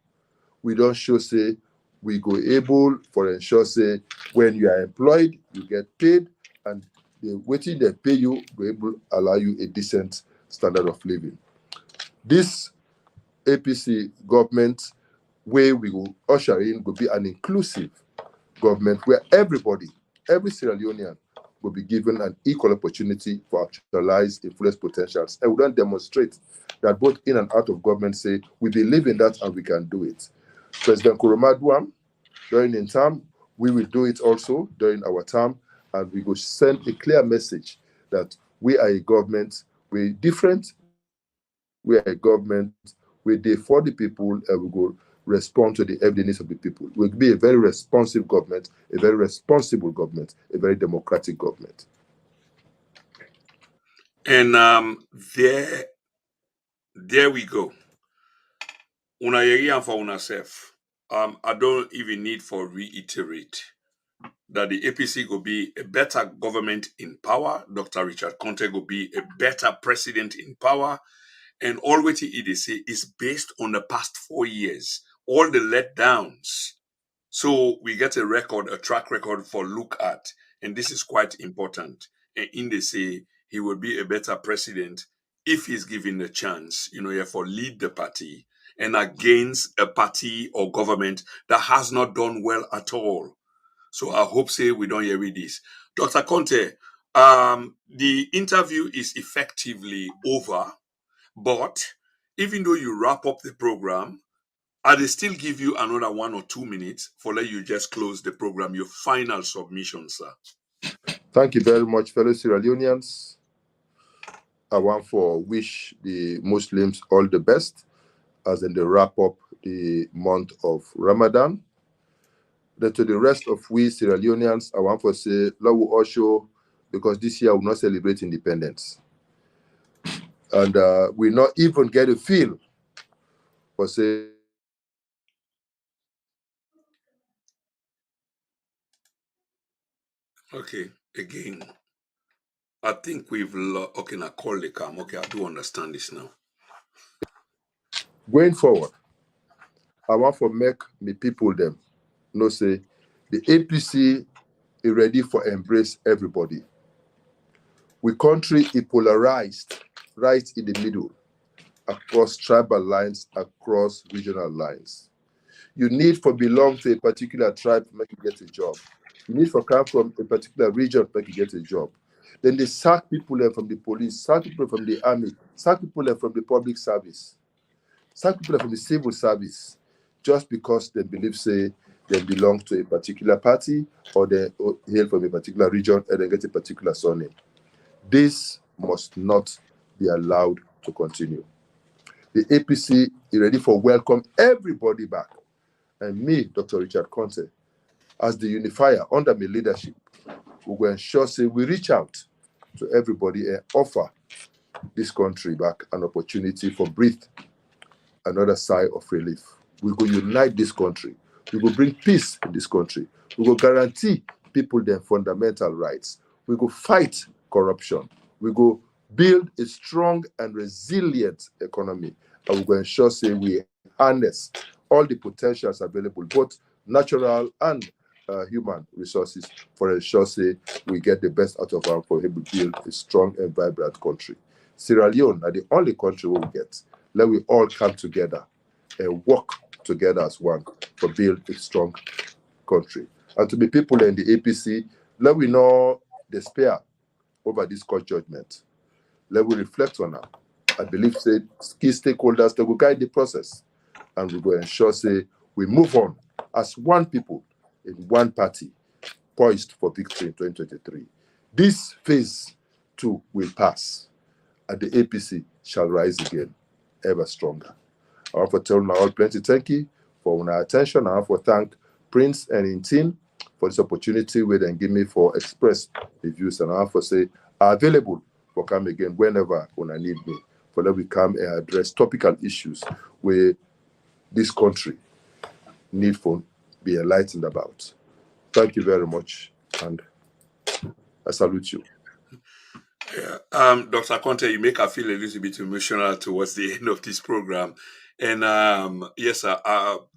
[SPEAKER 2] We don't show, say, we go able for ensure, say, when you are employed, you get paid, and the waiting they pay you go able allow you a decent standard of living. This APC government where we will usher in will be an inclusive government where everybody, every Sierra Leonean will be given an equal opportunity for actualize influence potentials. And we don't demonstrate that both in and out of government say, we believe in that and we can do it. President Kurumaduam, during his term, we will do it also during our term, and we will send a clear message that we are a government, we're different, we are a government, we're there for the people, and we will respond to the everyday needs of the people. We'll be a very responsive government, a very responsible government, a very democratic government.
[SPEAKER 1] And there we go. Una yeri and for una self. I don't even need for reiterate that the APC will be a better government in power. Dr. Richard Konteh will be a better president in power. And all what he say is based on the past 4 years, all the letdowns. So we get a record, a track record for look at, and this is quite important. And in they say he will be a better president if he's given the chance, for lead the party and against a party or government that has not done well at all. So I hope say we don't hear this. Dr. Konteh, the interview is effectively over, but even though you wrap up the program, I'll still give you another 1 or 2 minutes for let you just close the program, your final submission, sir.
[SPEAKER 2] Thank you very much, fellow Sierra Leoneans. I want to wish the Muslims all the best as they wrap up the month of Ramadan. Then to the rest of we Sierra Leoneans, I want to say, Lawu Osho, because this year we will not celebrate independence. And we not even get a feel for say,
[SPEAKER 1] Okay, again, I think we've okay, now call the cam. Okay, I do understand this now.
[SPEAKER 2] going forward, I want to make me people them know say the APC is ready for embrace everybody. We country is polarized right in the middle, across tribal lines, across regional lines. You need for belong to a particular tribe to make you get a job. You need for come from a particular region to make you get a job. Then they sack people from the police, sack people from the army, sack people from the public service, sack people from the civil service, just because they believe, say, they belong to a particular party or they hail from a particular region and they get a particular surname. This must not be allowed to continue. The APC is ready for welcome everybody back. And me, Dr. Richard Konteh, as the unifier under my leadership, we will ensure say we reach out to everybody and offer this country back an opportunity for breathe another sigh of relief. We will unite this country. We will bring peace in this country. We will guarantee people their fundamental rights. We will fight corruption. We will build a strong and resilient economy. And we will ensure say we harness all the potentials available, both natural and human resources, for ensure say we get the best out of our for able to build a strong and vibrant country. Sierra Leone are the only country we will get. Let we all come together and work together as one to build a strong country. And to be people in the APC, let we not despair over this court judgment. Let we reflect on that. I believe say key stakeholders that will guide the process, and we will ensure say we move on as one people in one party, poised for victory in 2023. This phase 2 will pass, and the APC shall rise again, ever stronger. I want to tell you all plenty thank you for your attention. I want to thank Prince and Intin for this opportunity where they give me for express the views, and I want to say are available for come again whenever when I need me, for that we come and address topical issues where this country need for be enlightened about. Thank you very much, and I salute you.
[SPEAKER 1] Yeah. Dr. Konteh, you make us feel a little bit emotional towards the end of this program. And yes, sir,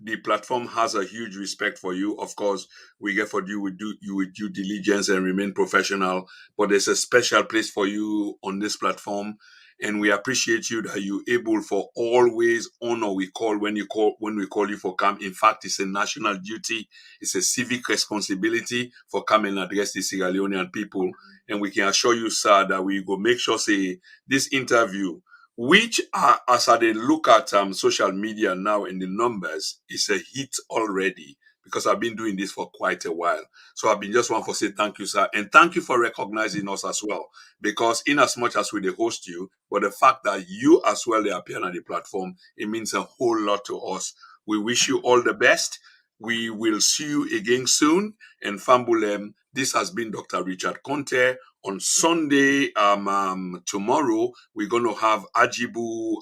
[SPEAKER 1] the platform has a huge respect for you. Of course, we get for you with due diligence and remain professional. But there's a special place for you on this platform. and we appreciate you that you able for always honor we call when we call you for come. In fact, it's a national duty, it's a civic responsibility for come and address the Sierra Leonean people. And we can assure you, sir, that we go make sure say this interview, which as I look at social media now and the numbers, is a hit already, because I've been doing this for quite a while. So I've been just want to say thank you, sir. And thank you for recognizing us as well. Because in as much as we host you, but the fact that you as well they appear on the platform, it means a whole lot to us. We wish you all the best. We will see you again soon. And Fambulem, this has been Dr. Richard Konteh. On Sunday, tomorrow, we're going to have Ajibu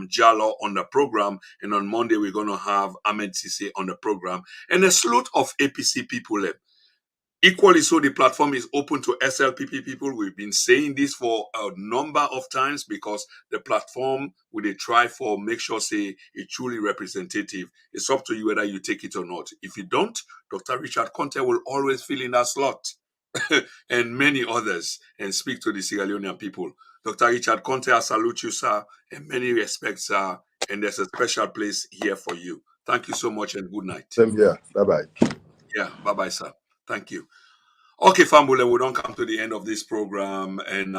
[SPEAKER 1] Jalo on the program. And on Monday, we're going to have Ahmed Sise on the program. And a slate of APC people. Equally so, the platform is open to SLPP people. We've been saying this for a number of times because the platform, will they try for make sure say it's truly representative. It's up to you whether you take it or not. If you don't, Dr. Richard Konteh will always fill in that slot and many others and speak to the Sierra Leonean people. Dr. Richard Konteh, I salute you, sir, in many respects, sir, and there's a special place here for you. Thank you so much and good night.
[SPEAKER 2] Same here. Bye-bye.
[SPEAKER 1] Yeah, bye-bye, sir. Thank you. Okay, Fambule, we don't come to the end of this program, and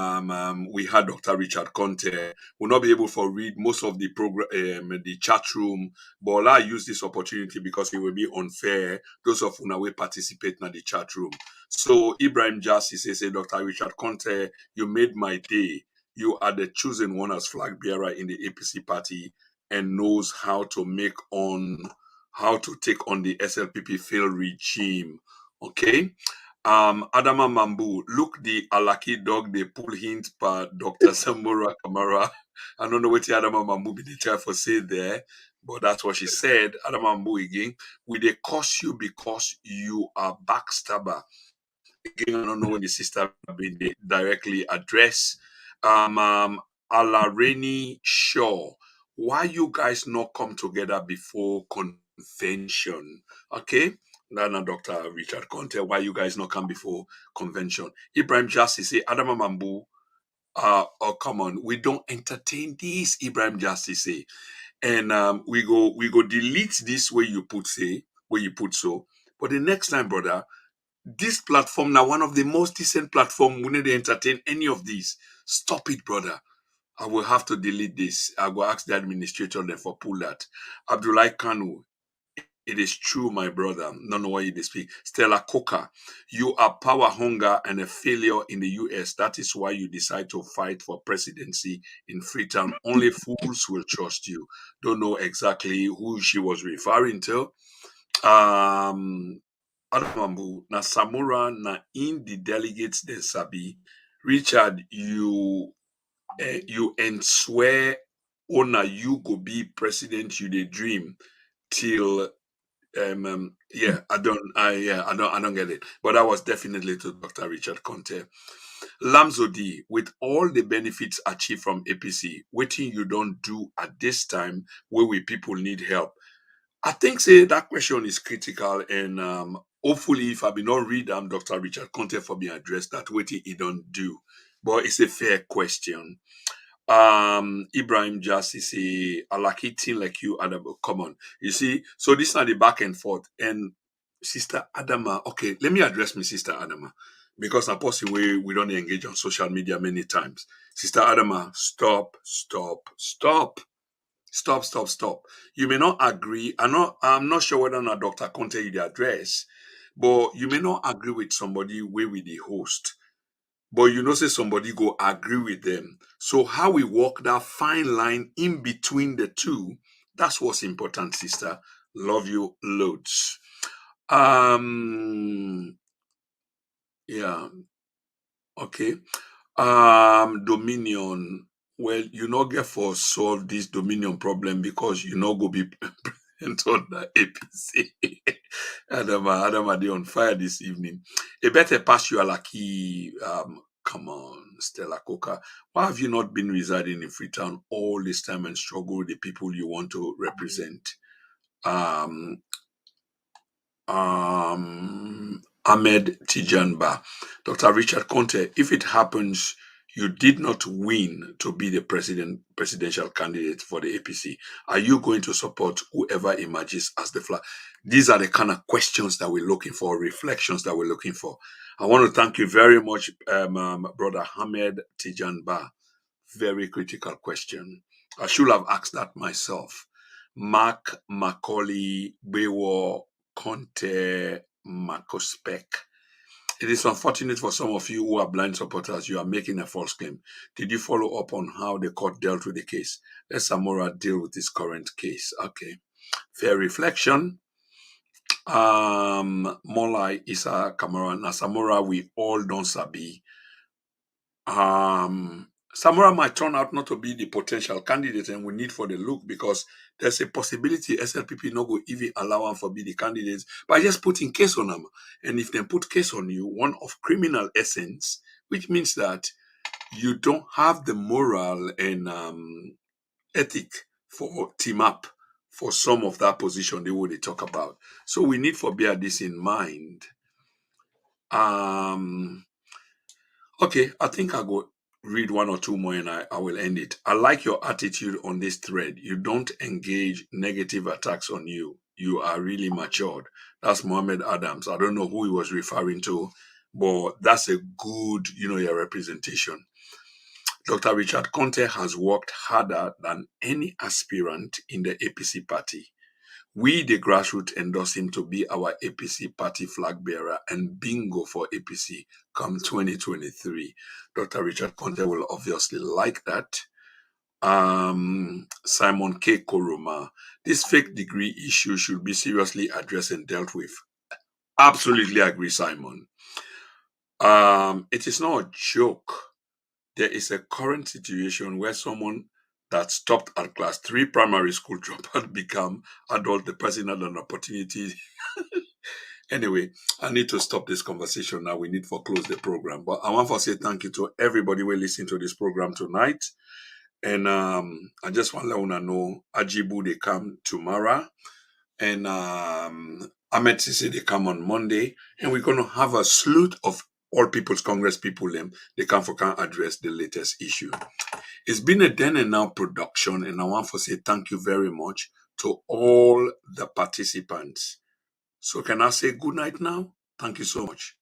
[SPEAKER 1] we had Dr. Richard Konteh. We'll not be able to read most of the program, the chat room, but I use this opportunity because it will be unfair. Those of who will participate in the chat room. So Ibrahim Jassi says, Dr. Richard Konteh, you made my day. You are the chosen one as flag bearer in the APC party and knows how to take on the SLPP failed regime. Okay. Adama Mambu, look the Alaki dog, they pull hint per Dr. Samura Kamara. I don't know what the Adama Mambu be the try for say there, but that's what she said. Adama Mambu again, will they curse you because you are backstabber? Again, I don't know when the sister been directly addressed. Alareni Shaw, why you guys not come together before convention? Okay. Now, Dr. Richard Konteh, why you guys not come before convention? Ibrahim Jassi say, Adama Mambu, oh come on, we don't entertain this. Ibrahim Jassi say, and we go delete this where you put so. But the next time, brother, this platform now one of the most decent platform. We need to entertain any of these. Stop it, brother. I will have to delete this. I will ask the administrator then for pull that. Abdullah Kanu. It is true, my brother. Don't know why you speak. Stella Coca, you are power hunger and a failure in the US. That is why you decide to fight for presidency in Freetown. Only fools will trust you. Don't know exactly who she was referring to. Adamambu, na Samura, na in the delegates de Sabi. Richard, you swear, ona you go be president. You the dream till. I don't get it. But that was definitely to Dr. Richard Konteh. Lamzodi, with all the benefits achieved from APC, waiting you don't do at this time where we people need help. I think say that question is critical, and hopefully if I be not read Dr. Richard Konteh for being addressed that waiting he don't do. But it's a fair question. Ibrahim Jassi say, I like it like you, Adama. Come on. You see, so this is the back and forth. And Sister Adama, okay, let me address me, Sister Adama, because I possibly we don't engage on social media many times. Sister Adama, stop. You may not agree. I'm not sure whether or not Dr. Konteh you the address, but you may not agree with somebody where we the host. But you know, say somebody go agree with them. So how we walk that fine line in between the two, that's what's important, sister. Love you loads. Yeah. Okay. Dominion. Well, you not get for solve this Dominion problem because you not go be president on the APC. Adama, they on fire this evening. A better pass you a lucky. Come on, Stella Coca. Why have you not been residing in Freetown all this time and struggle with the people you want to represent? Ahmed Tijanba. Dr. Richard Konteh, if it happens, You did not win to be the presidential candidate for the APC. Are you going to support whoever emerges as the flag? These are the kind of questions that we're looking for, reflections that we're looking for. I want to thank you very much, Brother Hamed Tijanba. Very critical question. I should have asked that myself. Mark, Macaulay, Bewo, Konteh, Makospek. It is unfortunate for some of you who are blind supporters. You are making a false claim. Did you follow up on how the court dealt with the case? Let Samora deal with this current case. Okay. Fair reflection. Molai Isa Kamara. Now, Samora, we all don't sabi. Samora might turn out not to be the potential candidate, and we need for the look, because there's a possibility SLPP no go even allow him for be the candidates by just putting case on them. And if they put case on you, one of criminal essence, which means that you don't have the moral and ethic for team up for some of that position they would talk about. So we need for bear this in mind. Okay, I think I'll go read one or two more and I will end it. I like your attitude on this thread. You don't engage negative attacks on you. You are really matured. That's Mohammed Adams. I don't know who he was referring to, but that's a good, your representation. Dr. Richard Konteh has worked harder than any aspirant in the APC party. We, the grassroots, endorse him to be our APC party flag bearer and bingo for APC come 2023. Dr. Richard Konteh will obviously like that. Simon K. Koroma. This fake degree issue should be seriously addressed and dealt with. Absolutely agree, Simon. It is not a joke. There is a current situation where someone that stopped at class 3 primary school dropout become adult. The person had an opportunity. Anyway, I need to stop this conversation now. We need to close the program. But I want to say thank you to everybody who listening to this program tonight. And I just want to let you know Ajibu they come tomorrow. And Ahmed Sisi they come on Monday. And we're going to have a slew of All People's Congress people. They come for can address the latest issue. It's been a then and now production, and I want to say thank you very much to all the participants. So can I say good night now? Thank you so much.